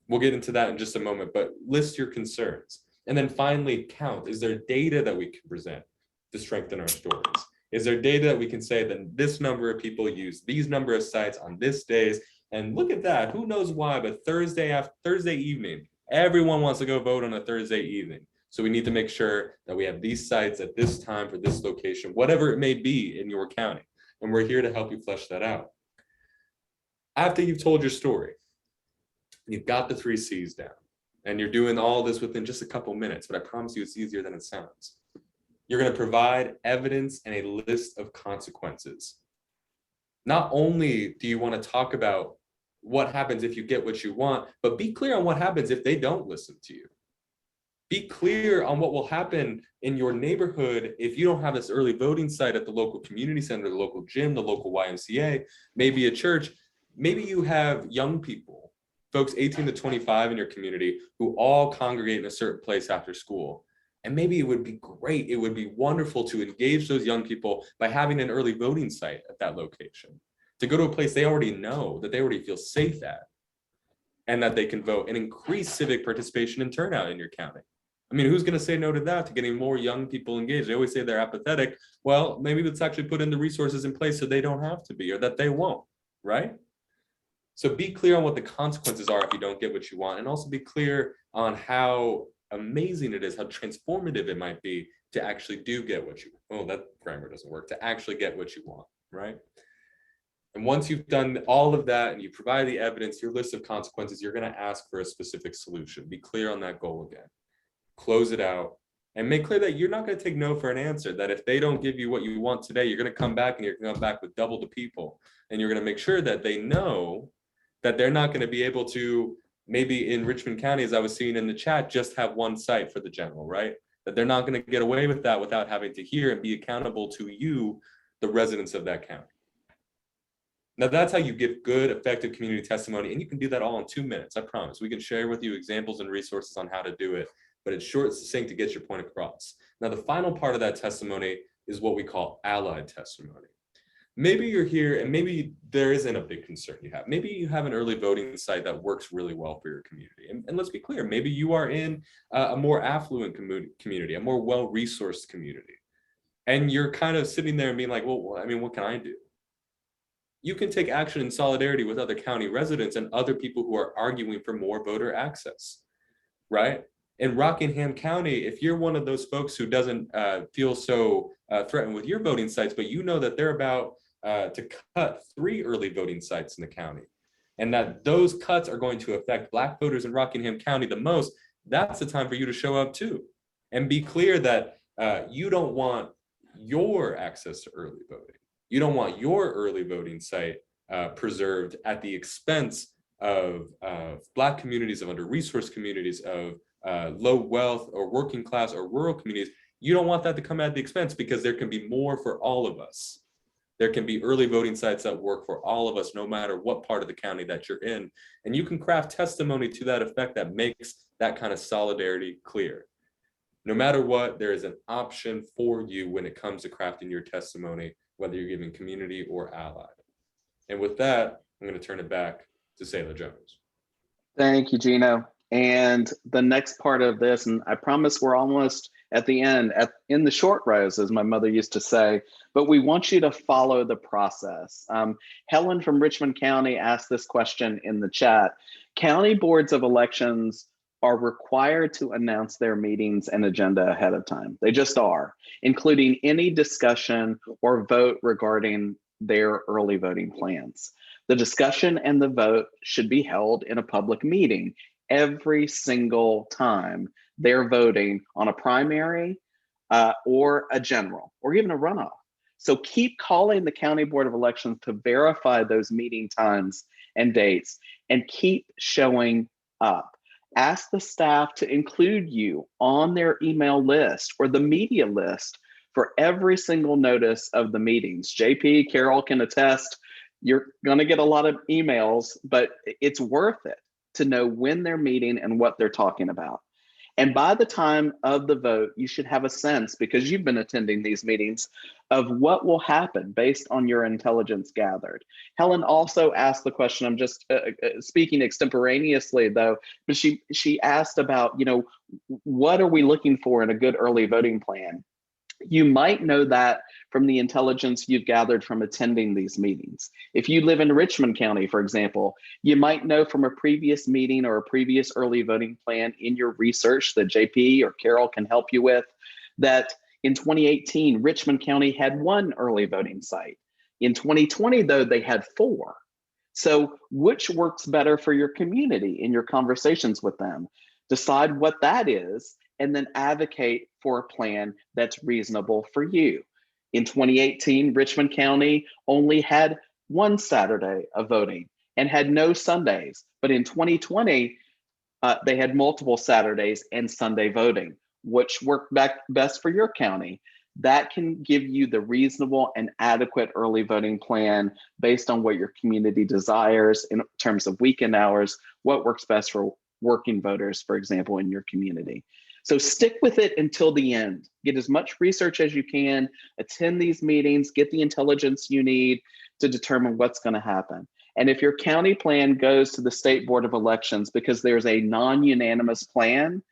We'll get into that in just a moment, but list your concerns. And then finally, count. Is there data that we can present to strengthen our stories? Is there data that we can say that this number of people use these number of sites on this days? And look at that, who knows why, but Thursday evening, everyone wants to go vote on a Thursday evening. So we need to make sure that we have these sites at this time for this location, whatever it may be in your county. And we're here to help you flesh that out. After you've told your story, you've got the 3 C's down, and you're doing all this within just a couple minutes, but I promise you it's easier than it sounds. You're going to provide evidence and a list of consequences. Not only do you want to talk about what happens if you get what you want, but be clear on what happens if they don't listen to you. Be clear on what will happen in your neighborhood if you don't have this early voting site at the local community center, the local gym, the local YMCA, maybe a church. Maybe you have young people, folks 18 to 25 in your community who all congregate in a certain place after school. And maybe it would be great, it would be wonderful to engage those young people by having an early voting site at that location, to go to a place they already know, that they already feel safe at, and that they can vote, and increase civic participation and turnout in your county. I mean, who's going to say no to that, to getting more young people engaged? They always say they're apathetic. Well, maybe let's actually put in the resources in place so they don't have to be, or that they won't, right? So be clear on what the consequences are if you don't get what you want, and also be clear on how amazing it is, how transformative it might be to actually do get what you want. Oh, that grammar doesn't work. To actually get what you want, right? And once you've done all of that and you provide the evidence, your list of consequences, you're going to ask for a specific solution. Be clear on that goal again. Close it out and make clear that you're not going to take no for an answer, that if they don't give you what you want today, you're going to come back and you're going to come back with double the people. And you're going to make sure that they know that they're not going to be able to, maybe in Richmond County, as I was seeing in the chat, just have one site for the general, right? That they're not going to get away with that without having to hear and be accountable to you, the residents of that county. Now that's how you give good, effective community testimony. And you can do that all in 2 minutes, I promise. We can share with you examples and resources on how to do it, but it's short, succinct to get your point across. Now, the final part of that testimony is what we call allied testimony. Maybe you're here and maybe there isn't a big concern you have. Maybe you have an early voting site that works really well for your community. And let's be clear, maybe you are in a more affluent community, a more well-resourced community. And you're kind of sitting there and being like, well, I mean, what can I do? You can take action in solidarity with other county residents and other people who are arguing for more voter access, right? In Rockingham County, if you're one of those folks who doesn't feel so threatened with your voting sites, but you know that they're about to cut 3 early voting sites in the county, and that those cuts are going to affect Black voters in Rockingham County the most, that's the time for you to show up too. And be clear that you don't want your access to early voting. You don't want your early voting site preserved at the expense of Black communities, of under-resourced communities, of low wealth or working class or rural communities. You don't want that to come at the expense, because there can be more for all of us. There can be early voting sites that work for all of us, no matter what part of the county that you're in. And you can craft testimony to that effect that makes that kind of solidarity clear. No matter what, there is an option for you when it comes to crafting your testimony, whether you're giving community or allied. And with that, I'm going to turn it back to Sailor Jones. Thank you, Gino. And the next part of this, and I promise we're almost at the end, in the short rows, as my mother used to say, but we want you to follow the process. Helen from Richmond County asked this question in the chat. County boards of elections are required to announce their meetings and agenda ahead of time. They just are, including any discussion or vote regarding their early voting plans. The discussion and the vote should be held in a public meeting every single time they're voting on a primary or a general or even a runoff. So keep calling the County Board of Elections to verify those meeting times and dates and keep showing up. Ask the staff to include you on their email list or the media list for every single notice of the meetings. JP, Carol can attest, you're gonna get a lot of emails, but it's worth it to know when they're meeting and what they're talking about. And by the time of the vote, you should have a sense, because you've been attending these meetings, of what will happen based on your intelligence gathered. Helen also asked the question, I'm just speaking extemporaneously though, but she asked about, you know, what are we looking for in a good early voting plan? You might know that from the intelligence you've gathered from attending these meetings. If you live in Richmond County, for example, you might know from a previous meeting or a previous early voting plan in your research that JP or Carol can help you with, that in 2018, Richmond County had 1 early voting site. In 2020, though, they had 4. So which works better for your community in your conversations with them? Decide what that is, and then advocate for a plan that's reasonable for you. In 2018, Richmond County only had 1 Saturday of voting and had no Sundays. But in 2020, they had multiple Saturdays and Sunday voting, which worked best for your county. That can give you the reasonable and adequate early voting plan based on what your community desires in terms of weekend hours, what works best for working voters, for example, in your community. So stick with it until the end. Get as much research as you can, attend these meetings, get the intelligence you need to determine what's going to happen. And if your county plan goes to the State Board of Elections because there's a non-unanimous plan,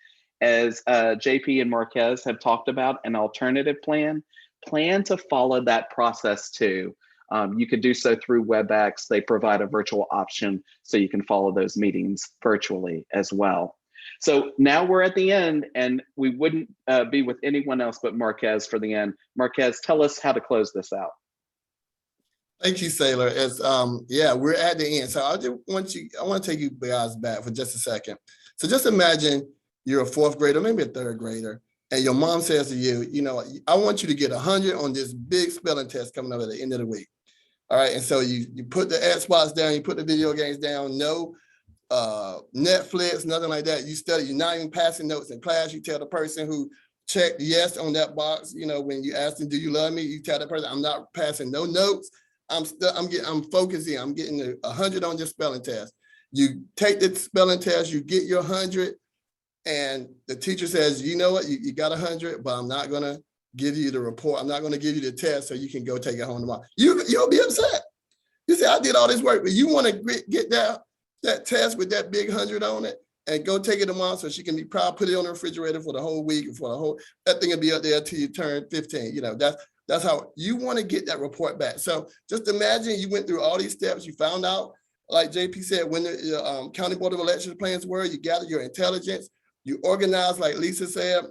as JP and Marquez have talked about, an alternative plan to follow that process too. You could do so through WebEx. They provide a virtual option so you can follow those meetings virtually as well. So now we're at the end, and we wouldn't be with anyone else but Marquez for the end. Marquez, tell us how to close this out. Thank you, Sailor. As yeah, we're at the end. So I want to take you guys back for just a second. So just imagine you're a 4th grader, maybe a 3rd grader, and your mom says to you, you know, I want you to get 100 on this big spelling test coming up at the end of the week. All right, and so you put the Xbox down, you put the video games down, no Netflix, nothing like that. You study, you're not even passing notes in class. You tell the person who checked yes on that box, you know, when you ask them, do you love me? You tell that person, I'm not passing no notes. I'm focusing, I'm getting 100 on this spelling test. You take the spelling test, you get your 100, and the teacher says, you know what, you got 100, but I'm not gonna give you the report. I'm not gonna give you the test so you can go take it home tomorrow. You'll be upset. You say, I did all this work, but you wanna get that test with that big 100 on it and go take it tomorrow so she can be proud, put it on the refrigerator for the whole week, that thing will be up there till you turn 15. You know, that's how you want to get that report back. So just imagine you went through all these steps, you found out, like JP said, when the County Board of Elections plans were, you gathered your intelligence, you organized, like Lisa said,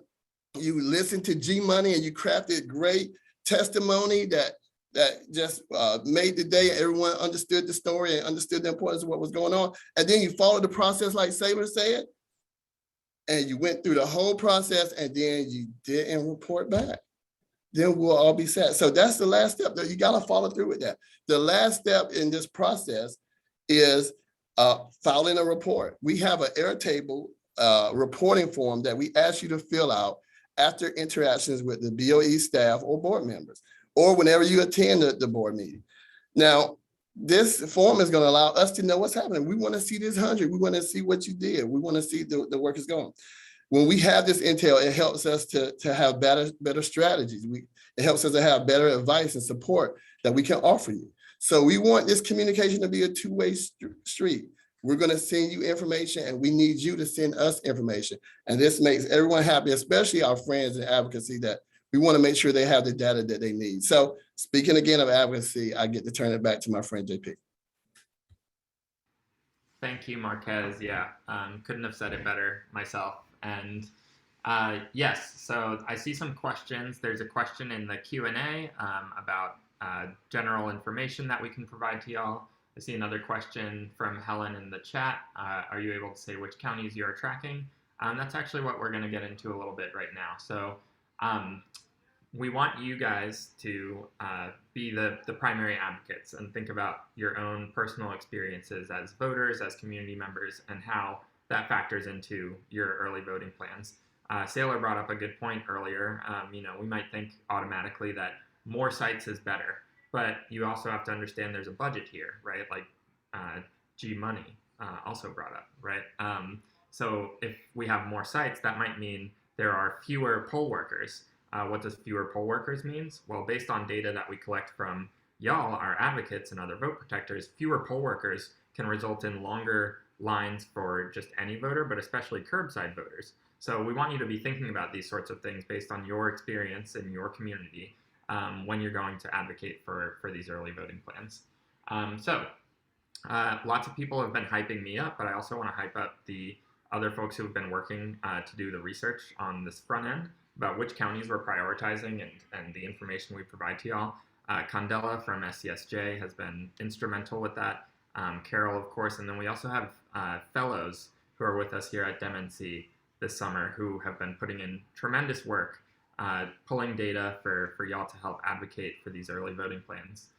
you listened to G Money and you crafted great testimony that just made the day. Everyone understood the story and understood the importance of what was going on. And then you followed the process like Sailor said, and you went through the whole process and then you didn't report back. Then we'll all be sad. So that's the last step. You got to follow through with that. The last step in this process is filing a report. We have an Airtable reporting form that we ask you to fill out after interactions with the BOE staff or board members. or whenever you attend the board meeting. Now, this form is going to allow us to know what's happening. We want to see this 100. We want to see what you did. We want to see the work is going. When we have this intel, it helps us to have better strategies. It helps us to have better advice and support that we can offer you. So we want this communication to be a two-way street. We're going to send you information, and we need you to send us information. And this makes everyone happy, especially our friends in advocacy, that we want to make sure they have the data that they need. So speaking again of advocacy, I get to turn it back to my friend, JP. Thank you, Marquez. Yeah, couldn't have said it better myself. And yes, so I see some questions. There's a question in the Q&A about general information that we can provide to y'all. I see another question from Helen in the chat. Are you able to say which counties you're tracking? That's actually what we're going to get into a little bit right now. So we want you guys to be the primary advocates and think about your own personal experiences as voters, as community members, and how that factors into your early voting plans. Saylor brought up a good point earlier. We might think automatically that more sites is better, but you also have to understand there's a budget here, right? Like G Money also brought up, right? So if we have more sites, that might mean there are fewer poll workers. What does fewer poll workers means? Well, based on data that we collect from y'all, our advocates and other vote protectors, fewer poll workers can result in longer lines for just any voter, but especially curbside voters. So we want you to be thinking about these sorts of things based on your experience in your community when you're going to advocate for these early voting plans. Lots of people have been hyping me up, but I also want to hype up the other folks who have been working to do the research on this front end about which counties we're prioritizing and the information we provide to y'all. Condella from SCSJ has been instrumental with that. Carol, of course, and then we also have fellows who are with us here at DemNC this summer who have been putting in tremendous work, pulling data for y'all to help advocate for these early voting plans.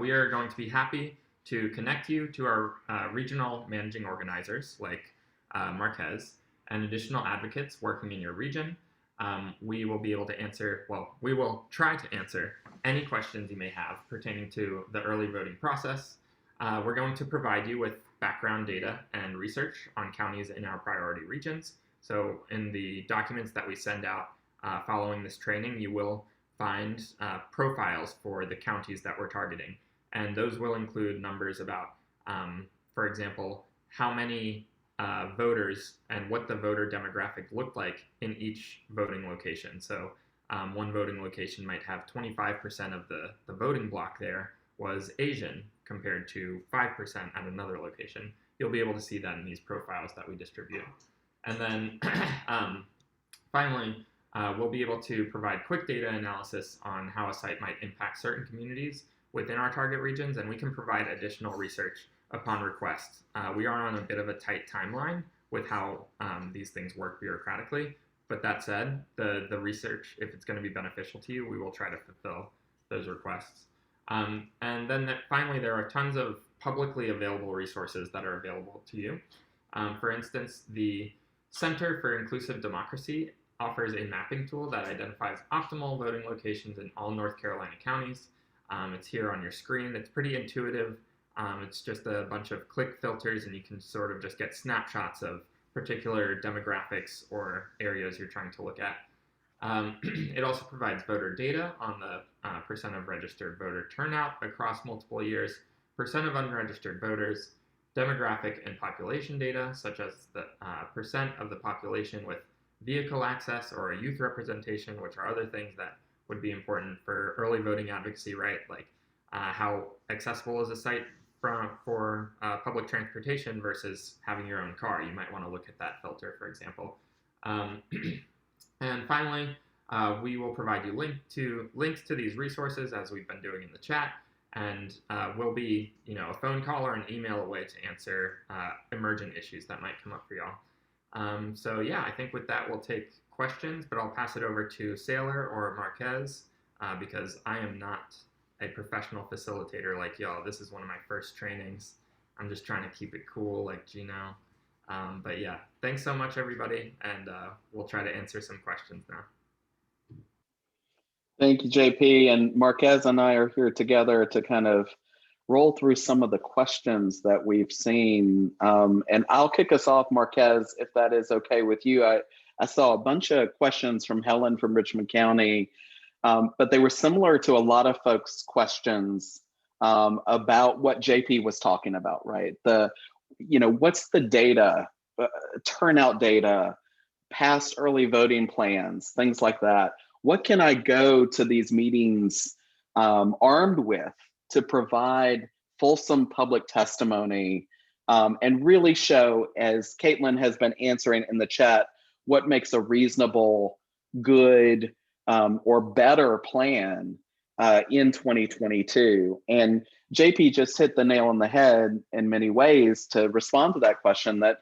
We are going to be happy to connect you to our regional managing organizers like Marquez and additional advocates working in your region. We will be able to answer, well, we will try to answer any questions you may have pertaining to the early voting process. We're going to provide you with background data and research on counties in our priority regions. So in the documents that we send out following this training, you will find profiles for the counties that we're targeting. And those will include numbers about, for example, how many voters and what the voter demographic looked like in each voting location. So one voting location might have 25% of the voting block there was Asian compared to 5% at another location. You'll be able to see that in these profiles that we distribute. And then finally, we'll be able to provide quick data analysis on how a site might impact certain communities within our target regions, and we can provide additional research upon request. We are on a bit of a tight timeline with how these things work bureaucratically, but that said, the research, if it's going to be beneficial to you, we will try to fulfill those requests. And then finally, there are tons of publicly available resources that are available to you. For instance, the Center for Inclusive Democracy offers a mapping tool that identifies optimal voting locations in all North Carolina counties. It's here on your screen. It's pretty intuitive. It's just a bunch of click filters, and you can sort of just get snapshots of particular demographics or areas you're trying to look at. It also provides voter data on the percent of registered voter turnout across multiple years, percent of unregistered voters, demographic and population data, such as the percent of the population with vehicle access or a youth representation, which are other things that would be important for early voting advocacy, right? Like how accessible is a site for public transportation versus having your own car. You might want to look at that filter, for example. And finally, we will provide you links to these resources as we've been doing in the chat, and we'll be a phone call or an email away to answer emergent issues that might come up for y'all. So yeah, I think with that we'll take questions, but I'll pass it over to Saylor or Marquez because I am not a professional facilitator like y'all. This is one of my first trainings. I'm just trying to keep it cool like Gino. But yeah, thanks so much everybody, and we'll try to answer some questions now. Thank you, JP. And Marquez and I are here together to kind of roll through some of the questions that we've seen. And I'll kick us off, Marquez, if that is okay with you. I saw a bunch of questions from Helen from Richmond County, but they were similar to a lot of folks' questions about what JP was talking about, right? What's the data, turnout data, past early voting plans, things like that. What can I go to these meetings armed with to provide fulsome public testimony and really show, as Caitlin has been answering in the chat, what makes a reasonable, good, or better plan in 2022. And JP just hit the nail on the head in many ways to respond to that question, that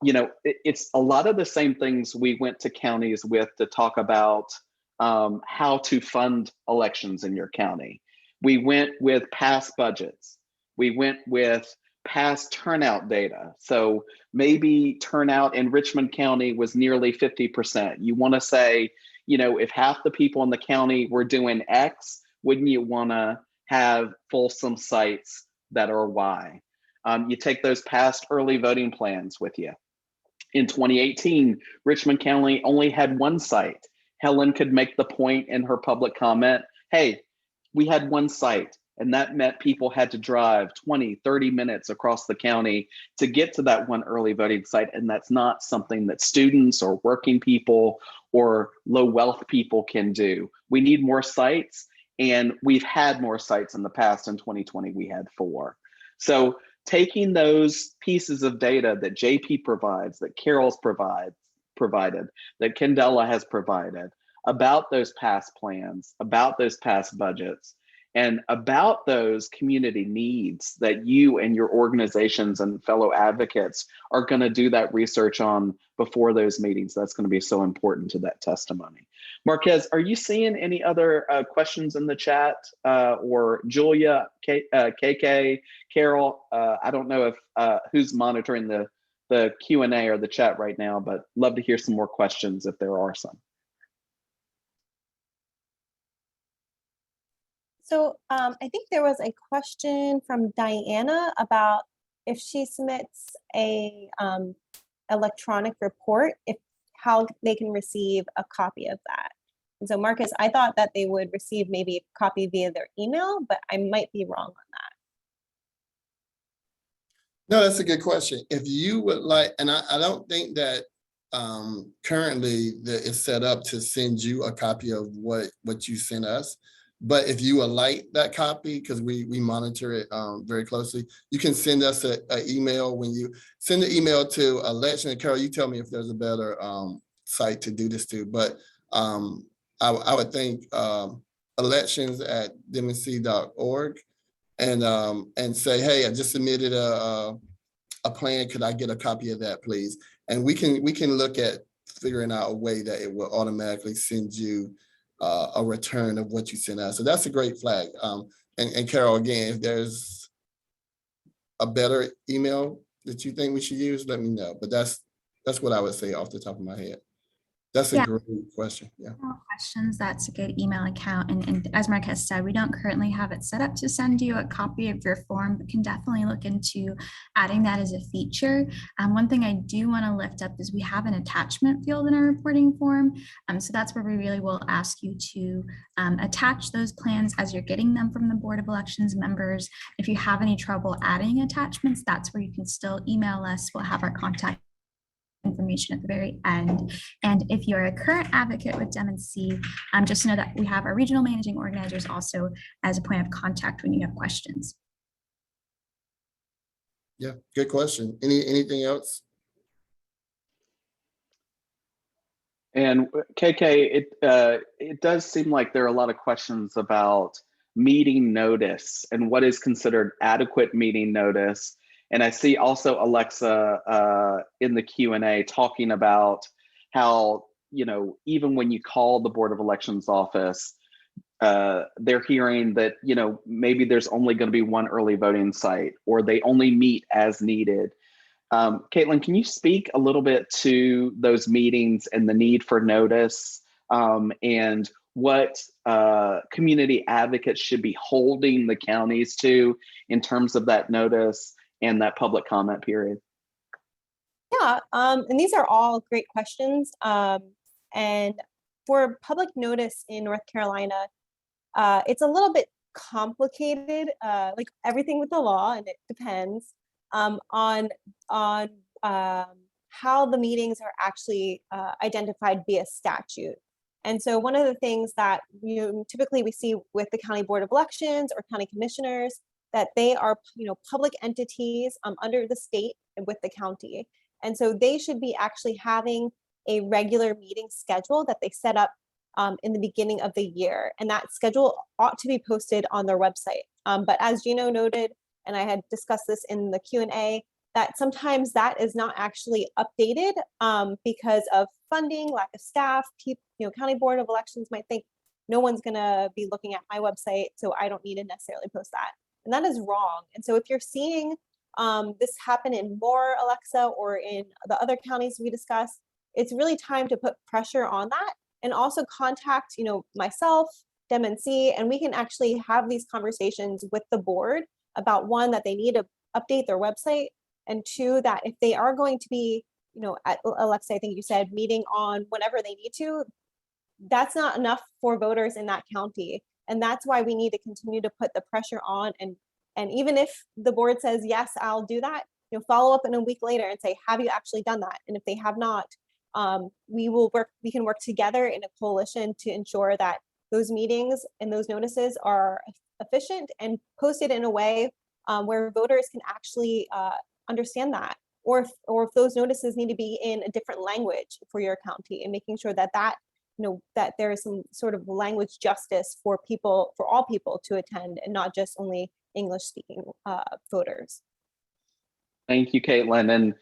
it's a lot of the same things we went to counties with to talk about how to fund elections in your county. We went with past budgets. We went with past turnout data. So maybe turnout in Richmond County was nearly 50%. You want to say, if half the people in the county were doing X, wouldn't you want to have fulsome sites that are Y? You take those past early voting plans with you. In 2018, Richmond County only had one site. Helen could make the point in her public comment, hey, we had one site, and that meant people had to drive 20, 30 minutes across the county to get to that one early voting site, and that's not something that students or working people or low wealth people can do. We need more sites, and we've had more sites in the past. In 2020, we had 4. So taking those pieces of data that JP provides, that Carol's provided, that Kendella has provided about those past plans, about those past budgets, and about those community needs that you and your organizations and fellow advocates are going to do that research on before those meetings. That's going to be so important to that testimony. Marquez, are you seeing any other questions in the chat? Or Julia, KK, Carol? I don't know if who's monitoring the Q&A or the chat right now, but love to hear some more questions if there are some. So I think there was a question from Diana about if she submits a electronic report, how they can receive a copy of that. And so Marcus, I thought that they would receive maybe a copy via their email, but I might be wrong on that. No, that's a good question. If you would like, and I don't think that currently it's set up to send you a copy of what you sent us. But if you would like that copy, because we monitor it very closely, you can send us an email. When you send the email to election, and Carol, you tell me if there's a better site to do this to. But I would think elections@dmc.org and say, hey, I just submitted a plan. Could I get a copy of that, please? And we can look at figuring out a way that it will automatically send you a return of what you sent out. So that's a great flag. And Carol, again, if there's a better email that you think we should use, let me know. But that's what I would say off the top of my head. That's a great question. Yeah. Questions, that's a good email account. And as Marquez said, we don't currently have it set up to send you a copy of your form, but can definitely look into adding that as a feature. One thing I do want to lift up is we have an attachment field in our reporting form. So that's where we really will ask you to attach those plans as you're getting them from the Board of Elections members. If you have any trouble adding attachments, that's where you can still email us. We'll have our contact information at the very end. And if you're a current advocate with DMC, just know that we have our regional managing organizers also as a point of contact when you have questions. Yeah, good question. Anything else? And KK, it does seem like there are a lot of questions about meeting notice and what is considered adequate meeting notice. And I see also Alexa in the Q&A talking about how, even when you call the Board of Elections office, they're hearing that, maybe there's only going to be one early voting site, or they only meet as needed. Caitlin, can you speak a little bit to those meetings and the need for notice and what community advocates should be holding the counties to in terms of that notice and that public comment period? Yeah, and these are all great questions. And for public notice in North Carolina, it's a little bit complicated, like everything with the law, and it depends on how the meetings are actually identified via statute. And so one of the things that typically we see with the County Board of Elections or county commissioners, that they are public entities under the state and with the county. And so they should be actually having a regular meeting schedule that they set up in the beginning of the year. And that schedule ought to be posted on their website. But as Gino noted, and I had discussed this in the Q&A, that sometimes that is not actually updated because of funding, lack of staff. County Board of Elections might think no one's gonna be looking at my website, so I don't need to necessarily post that. And that is wrong. And so if you're seeing this happen in Moore, Alexa, or in the other counties we discussed, it's really time to put pressure on that, and also contact myself, DemNC, and we can actually have these conversations with the board about, one, that they need to update their website, and two, that if they are going to be, at Alexa, I think you said, meeting on whenever they need to, that's not enough for voters in that county. And that's why we need to continue to put the pressure on. And even if the board says, yes, I'll do that, follow up in a week later and say, have you actually done that? And if they have not, we can work together in a coalition to ensure that those meetings and those notices are efficient and posted in a way where voters can actually understand that, or if those notices need to be in a different language for your county, and making sure that that there is some sort of language justice for all people to attend, and not just only English speaking voters. Thank you, Caitlin. And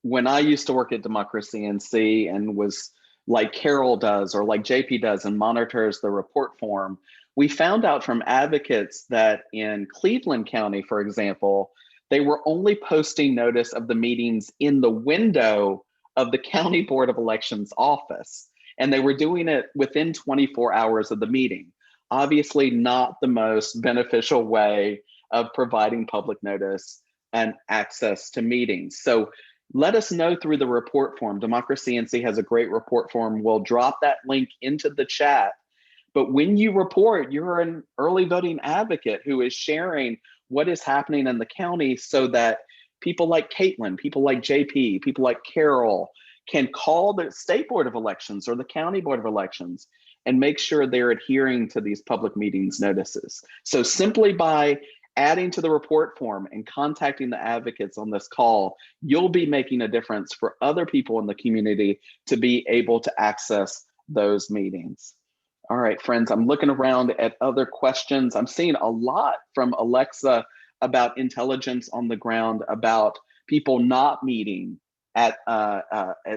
when I used to work at Democracy NC and was like Carol does or like JP does and monitors the report form, we found out from advocates that in Cleveland County, for example, they were only posting notice of the meetings in the window of the County Board of Elections office, and they were doing it within 24 hours of the meeting. Obviously not the most beneficial way of providing public notice and access to meetings. So let us know through the report form. Democracy NC has a great report form. We'll drop that link into the chat. But when you report, you're an early voting advocate who is sharing what is happening in the county, so that people like Caitlin, people like JP, people like Carol can call the State Board of Elections or the County Board of Elections and make sure they're adhering to these public meetings notices. So simply by adding to the report form and contacting the advocates on this call, you'll be making a difference for other people in the community to be able to access those meetings. All right, friends, I'm looking around at other questions. I'm seeing a lot from Alexa about intelligence on the ground, about people not meeting at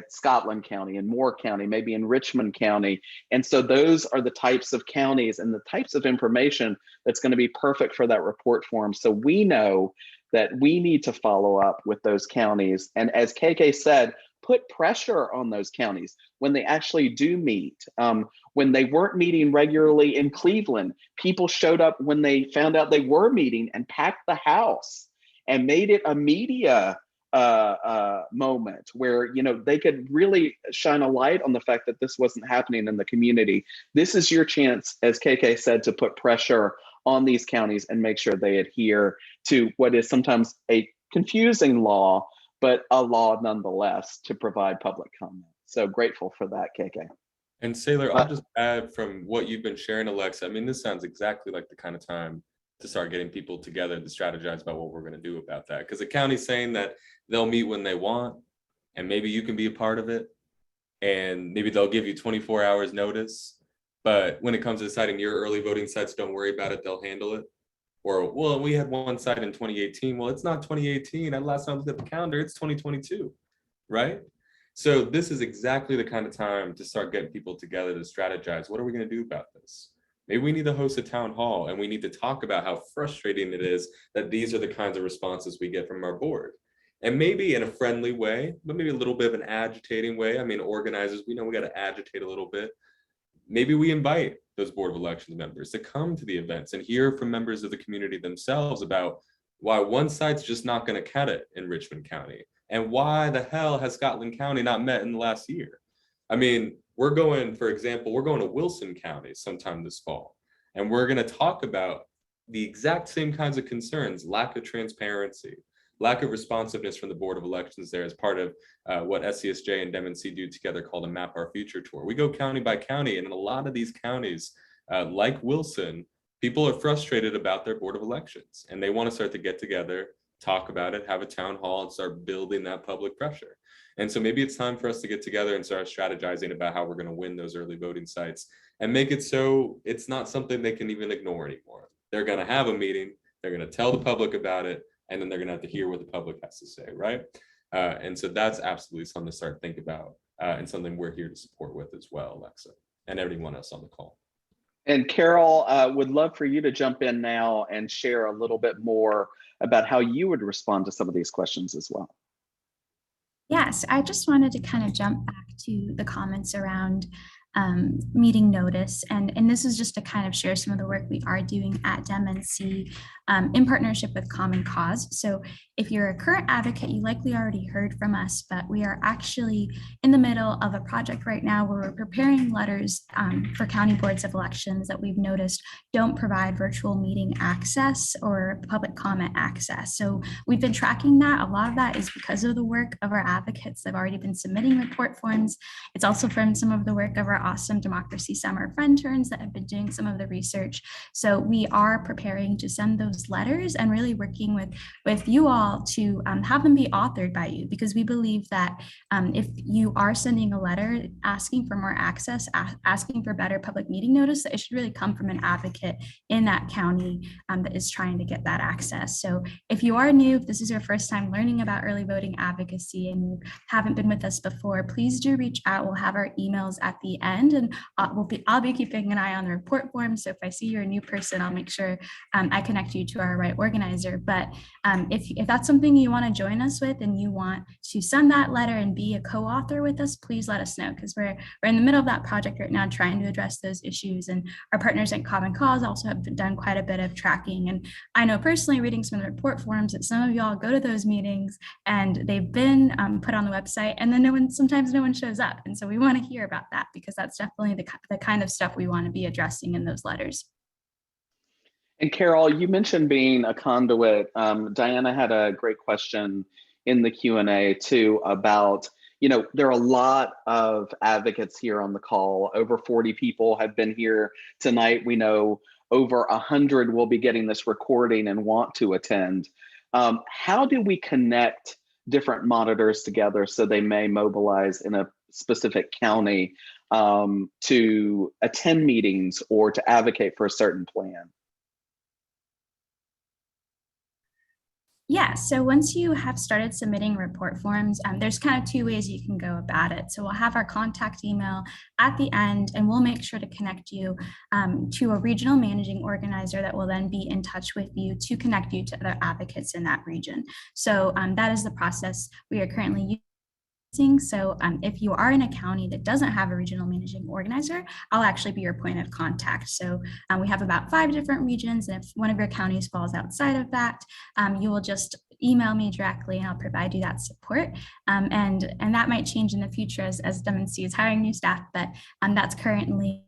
Scotland County and Moore County, maybe in Richmond County. And so those are the types of counties and the types of information that's going to be perfect for that report form. So we know that we need to follow up with those counties. And as KK said, put pressure on those counties when they actually do meet. When they weren't meeting regularly in Cleveland, people showed up when they found out they were meeting and packed the house and made it a media moment where they could really shine a light on the fact that this wasn't happening in the community. This is your chance, as KK said, to put pressure on these counties and make sure they adhere to what is sometimes a confusing law, but a law nonetheless, to provide public comment. So grateful for that, KK. And Sailor, I'll just add from what you've been sharing, Alexa. I mean, this sounds exactly like the kind of time to start getting people together to strategize about what we're going to do about that. Because the county's saying that they'll meet when they want, and maybe you can be a part of it, and maybe they'll give you 24 hours notice. But when it comes to deciding your early voting sites, don't worry about it, they'll handle it. Or, well, we had one site in 2018. Well, it's not 2018. And last time I looked at the calendar, it's 2022, right? So this is exactly the kind of time to start getting people together to strategize. What are we going to do about this? Maybe we need to host a town hall, and we need to talk about how frustrating it is that these are the kinds of responses we get from our board. And maybe in a friendly way, but maybe a little bit of an agitating way. I mean, organizers, we know we got to agitate a little bit. maybe we invite those Board of Elections members to come to the events and hear from members of the community themselves about why one side's just not going to cut it in Richmond County, and why the hell has Scotland County not met in the last year. I mean, we're going, for example, we're going to Wilson County sometime this fall, and we're going to talk about the exact same kinds of concerns: lack of transparency, lack of responsiveness from the Board of Elections there as part of what SCSJ and DemNC do together called a Map Our Future tour. We go county by county, and in a lot of these counties, like Wilson, people are frustrated about their Board of Elections, and they want to start to get together, talk about it, have a town hall, and start building that public pressure. And so maybe it's time for us to get together and start strategizing about how we're going to win those early voting sites and make it so it's not something they can even ignore anymore. They're going to have a meeting, they're going to tell the public about it, and then they're going to have to hear what the public has to say, right? And so that's absolutely something to start thinking about, and something we're here to support with as well, Alexa, and everyone else on the call. And Carol, would love for you to jump in now and share a little bit more about how you would respond to some of these questions as well. Yes, I just wanted to kind of jump back to the comments around meeting notice. And this is just to kind of share some of the work we are doing at DemNC in partnership with Common Cause. So if you're a current advocate, you likely already heard from us, but we are actually in the middle of a project right now where we're preparing letters for county boards of elections that we've noticed don't provide virtual meeting access or public comment access. So we've been tracking that. A lot of that is because of the work of our advocates that have already been submitting report forms. It's also from some of the work of our awesome Democracy Summer Friend-Turns that have been doing some of the research. So we are preparing to send those letters and really working with you all to have them be authored by you, because we believe that if you are sending a letter asking for more access, asking for better public meeting notice, that it should really come from an advocate in that county that is trying to get that access. So if you are new, if this is your first time learning about early voting advocacy and you haven't been with us before, please do reach out. We'll have our emails at the end, and I'll be keeping an eye on the report form. So if I see you're a new person, I'll make sure I connect you to our right organizer. But if that's something you want to join us with and you want to send that letter and be a co-author with us, please let us know, because we're in the middle of that project right now trying to address those issues. And our partners at Common Cause also have done quite a bit of tracking. And I know personally, reading some of the report forms, that some of y'all go to those meetings and they've been put on the website, and then sometimes no one shows up. And so we want to hear about that, because that's definitely the kind of stuff we want to be addressing in those letters. And Carol, you mentioned being a conduit. Diana had a great question in the Q&A too about, there are a lot of advocates here on the call. Over 40 people have been here tonight. We know over 100 will be getting this recording and want to attend. How do we connect different monitors together so they may mobilize in a specific county to attend meetings or to advocate for a certain plan? Yeah, so once you have started submitting report forms, there's kind of two ways you can go about it. So we'll have our contact email at the end, and we'll make sure to connect you to a regional managing organizer that will then be in touch with you to connect you to other advocates in that region. So that is the process we are currently using. So if you are in a county that doesn't have a regional managing organizer, I'll actually be your point of contact. So we have about 5 different regions, and if one of your counties falls outside of that, you will just email me directly and I'll provide you that support. And that might change in the future as DemNC is hiring new staff, but that's currently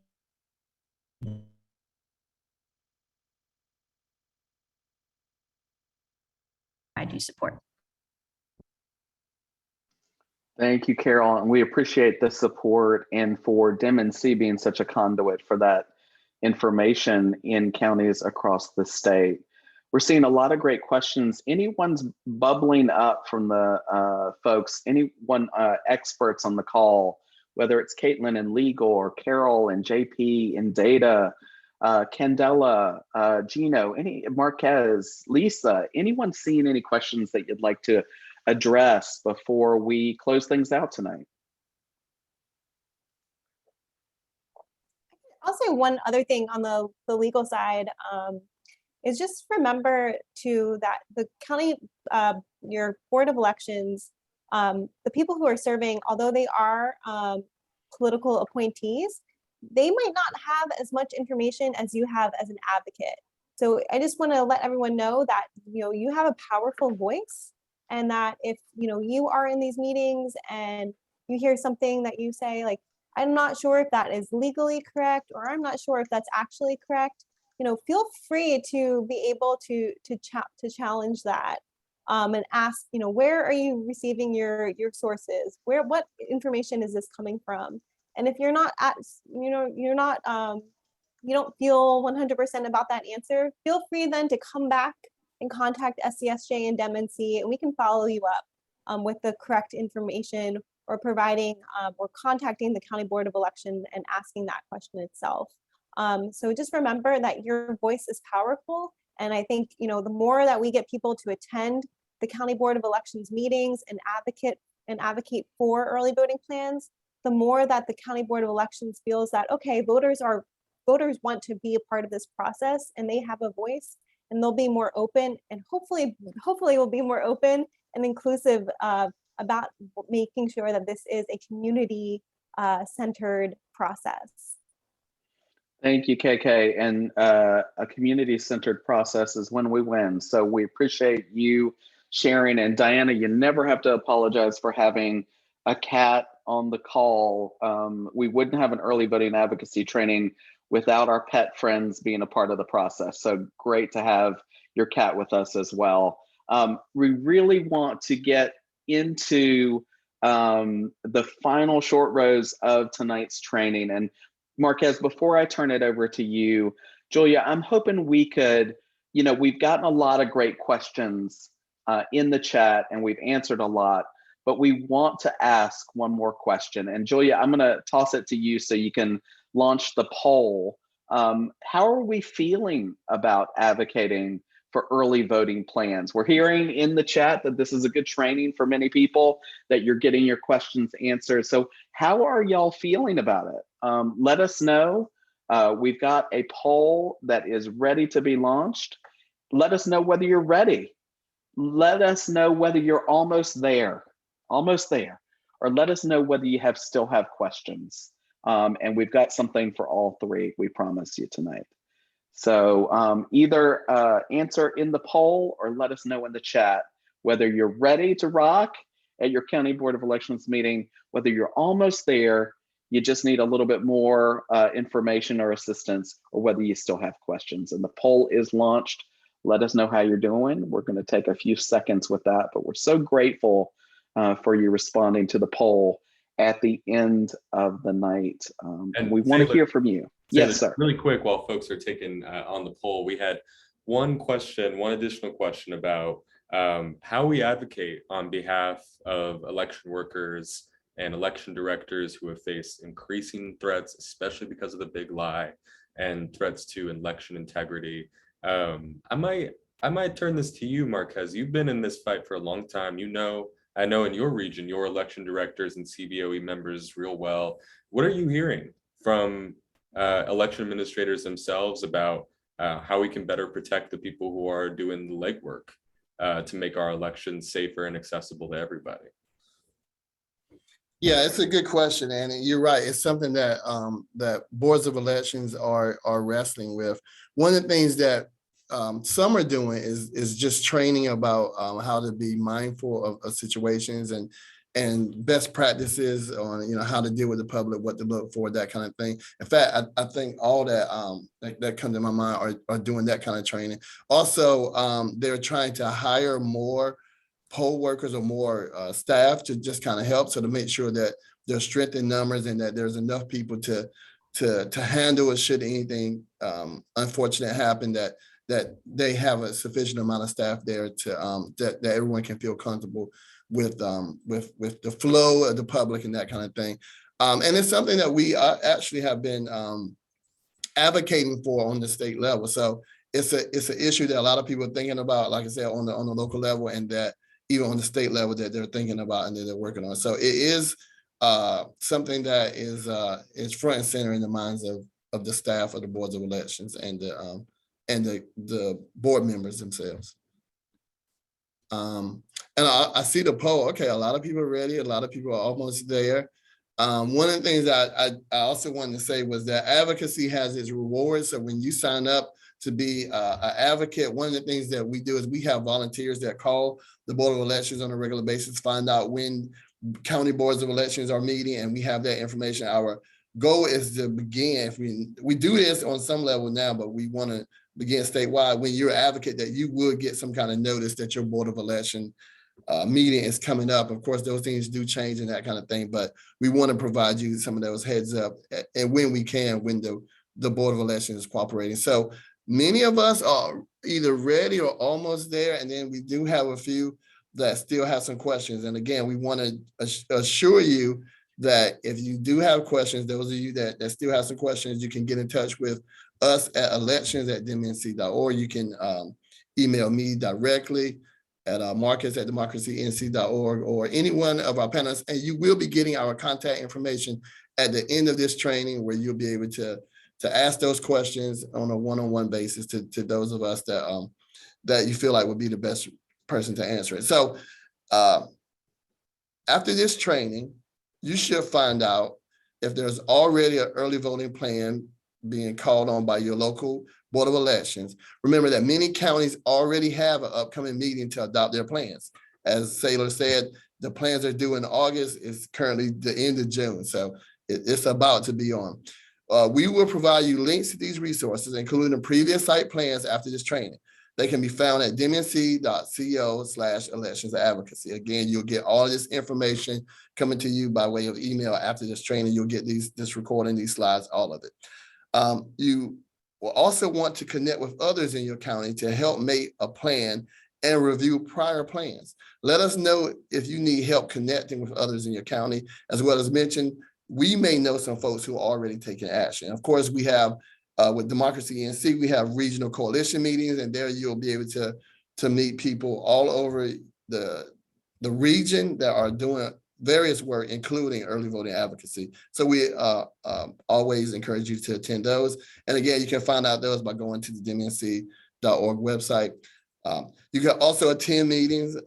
I do support. Thank you, Carol, and we appreciate the support, and for DemNC being such a conduit for that information in counties across the state. We're seeing a lot of great questions. Anyone's bubbling up from the folks, anyone experts on the call, whether it's Caitlin in legal or Carol and JP in data, Candela, Gino, Marquez, Lisa, anyone seeing any questions that you'd like to address before we close things out tonight? I'll say one other thing on the legal side is just remember that the county, your Board of Elections, the people who are serving, although they are political appointees, they might not have as much information as you have as an advocate. So I just want to let everyone know that, you have a powerful voice, and that if, you are in these meetings and you hear something that you say, like, I'm not sure if that is legally correct, or I'm not sure if that's actually correct, feel free to be able to challenge that, and ask, where are you receiving your sources? What information is this coming from? And if you're not you don't feel 100% about that answer, feel free then to come back and contact SCSJ and DEM&C, and we can follow you up with the correct information, or providing or contacting the County Board of Elections and asking that question itself. So just remember that your voice is powerful. And I think, the more that we get people to attend the County Board of Elections meetings and advocate for early voting plans, the more that the County Board of Elections feels that, okay, voters want to be a part of this process, and they have a voice, and they'll be more open, and hopefully will be more open and inclusive about making sure that this is a community centered process. Thank you, KK. And a community-centered process is when we win. So we appreciate you sharing. And Diana, you never have to apologize for having a cat on the call. We wouldn't have an early voting advocacy training without our pet friends being a part of the process. So great to have your cat with us as well. We really want to get into the final short rows of tonight's training. And Marquez, before I turn it over to you, Julia, I'm hoping we could, we've gotten a lot of great questions in the chat, and we've answered a lot, but we want to ask one more question. And Julia, I'm gonna toss it to you so you can launch the poll. How are we feeling about advocating for early voting plans? We're hearing in the chat that this is a good training for many people, that you're getting your questions answered. So how are y'all feeling about it? Let us know. We've got a poll that is ready to be launched. Let us know whether you're ready. Let us know whether you're almost there, or let us know whether you still have questions. And we've got something for all three, we promise you tonight. So either answer in the poll or let us know in the chat whether you're ready to rock at your County Board of Elections meeting, whether you're almost there, you just need a little bit more information or assistance, or whether you still have questions. And the poll is launched. Let us know how you're doing. We're going to take a few seconds with that, but we're so grateful for you responding to the poll at the end of the night. And we want to hear from you. Yes, sir. Really quick, while folks are taking on the poll, we had one additional question about how we advocate on behalf of election workers and election directors who have faced increasing threats, especially because of the big lie and threats to election integrity. I might turn this to you, Marquez. You've been in this fight for a long time. I know in your region, your election directors and CBOE members real well. What are you hearing from election administrators themselves about how we can better protect the people who are doing the legwork to make our elections safer and accessible to everybody? Yeah, it's a good question, and you're right. It's something that that boards of elections are wrestling with. One of the things that some are doing is just training about how to be mindful of situations and best practices on how to deal with the public, what to look for, that kind of thing. In fact, I think all that comes to my mind are doing that kind of training. Also, they're trying to hire more poll workers or more staff to just kind of help, so to make sure that there's strength in numbers and that there's enough people to handle it should anything unfortunate happen, that they have a sufficient amount of staff there to that everyone can feel comfortable with the flow of the public and that kind of thing. And it's something that we actually have been advocating for on the state level. So it's an issue that a lot of people are thinking about, like I said, on the local level, and that even on the state level that they're thinking about and that they're working on. So it is something that is front and center in the minds of the staff of the boards of elections and the board members themselves. And I see the poll. Okay, a lot of people are ready. A lot of people are almost there. One of the things I also wanted to say was that advocacy has its rewards. So when you sign up to be an advocate, one of the things that we do is we have volunteers that call the Board of Elections on a regular basis, find out when county boards of elections are meeting, and we have that information. Our goal is to begin, if we do this on some level now, but we want to begin statewide. When you're an advocate, that you would get some kind of notice that your Board of Election meeting is coming up. Of course, those things do change and that kind of thing, but we want to provide you some of those heads up, and when we can, when the Board of Elections is cooperating. So many of us are either ready or almost there, and then we do have a few that still have some questions. And again, we want to assure you that if you do have questions, those of you that still have some questions, you can get in touch with us at elections@dmnc.org. You can email me directly at marcus@democracync.org, or any one of our panelists, and you will be getting our contact information at the end of this training, where you'll be able to ask those questions on a one-on-one basis to those of us that you feel like would be the best person to answer it. So after this training, you should find out if there's already an early voting plan being called on by your local Board of Elections. Remember that many counties already have an upcoming meeting to adopt their plans. As Saylor said, the plans are due in August. It's currently the end of June, so it's about to be on. We will provide you links to these resources, including the previous site plans after this training. They can be found at dmnc.co/elections-advocacy. Again, you'll get all of this information coming to you by way of email after this training. You'll get this recording, these slides, all of it. You will also want to connect with others in your county to help make a plan and review prior plans. Let us know if you need help connecting with others in your county. As well as mentioned, we may know some folks who are already taking action. Of course, we have with Democracy NC, we have regional coalition meetings, and there you'll be able to meet people all over the region that are doing various work, including early voting advocacy. So we always encourage you to attend those. And again, you can find out those by going to the dmnc.org website. You can also attend meetings.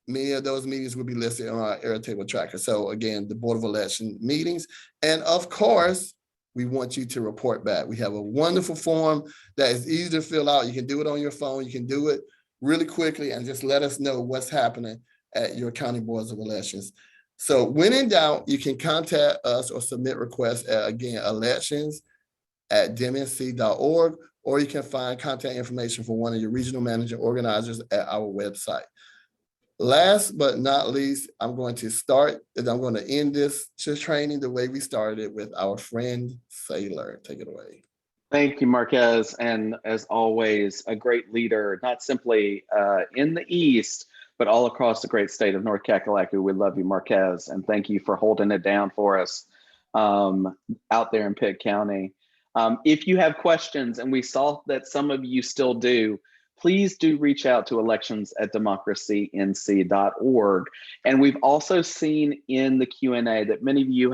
Many of those meetings will be listed on our Airtable tracker. So again, the Board of Election meetings. And of course, we want you to report back. We have a wonderful form that is easy to fill out. You can do it on your phone. You can do it really quickly and just let us know what's happening at your county boards of elections. So when in doubt, you can contact us or submit requests at, again, elections@dmnc.org, or you can find contact information for one of your regional manager organizers at our website. Last but not least, I'm going to end this training the way we started it, with our friend Saylor. Take it away. Thank you, Marquez. And as always, a great leader, not simply in the East, but all across the great state of North Kakalaki. We love you, Marquez, and thank you for holding it down for us out there in Pitt County. If you have questions, and we saw that some of you still do, please do reach out to elections@democracync.org. And we've also seen in the Q&A that many of you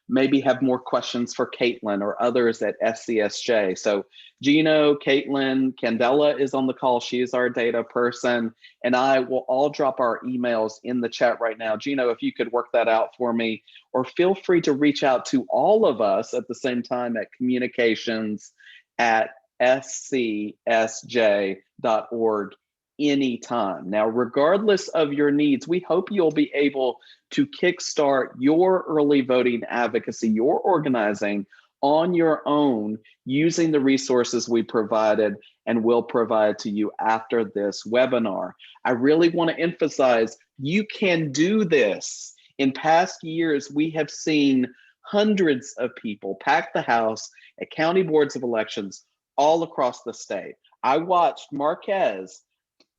maybe have more questions for Caitlin or others at SCSJ. So Gino, Caitlin, Candela is on the call. She is our data person. And I will all drop our emails in the chat right now. Gino, if you could work that out for me, or feel free to reach out to all of us at the same time at communications@scsj.org anytime. Now, regardless of your needs, we hope you'll be able to kickstart your early voting advocacy, your organizing on your own, using the resources we provided and will provide to you after this webinar. I really want to emphasize, you can do this. In past years, we have seen hundreds of people pack the house at county boards of elections all across the state. I watched Marquez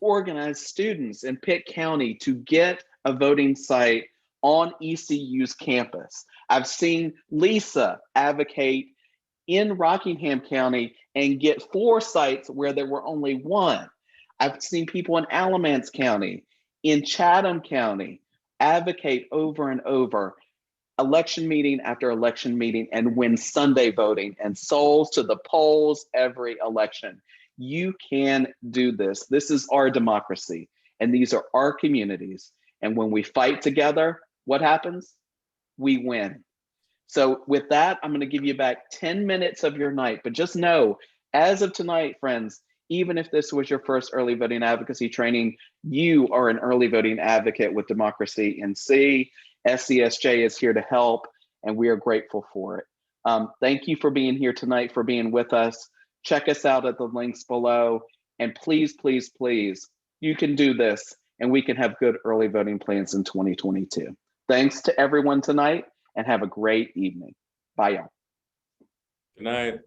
organize students in Pitt County to get a voting site on ECU's campus. I've seen Lisa advocate in Rockingham County and get 4 sites where there were only 1. I've seen people in Alamance County, in Chatham County, advocate over and over, election meeting after election meeting, and win Sunday voting and souls to the polls every election. You can do this. This is our democracy, and these are our communities. And when we fight together, what happens? we win. So with that, I'm going to give you back 10 minutes of your night. But just know, as of tonight, friends, even if this was your first early voting advocacy training, you are an early voting advocate with Democracy NC. SCSJ is here to help, and we are grateful for it. Thank you for being here tonight, for being with us. Check us out at the links below. And please, please, please, you can do this, and we can have good early voting plans in 2022. Thanks to everyone tonight, and have a great evening. Bye, y'all. Good night.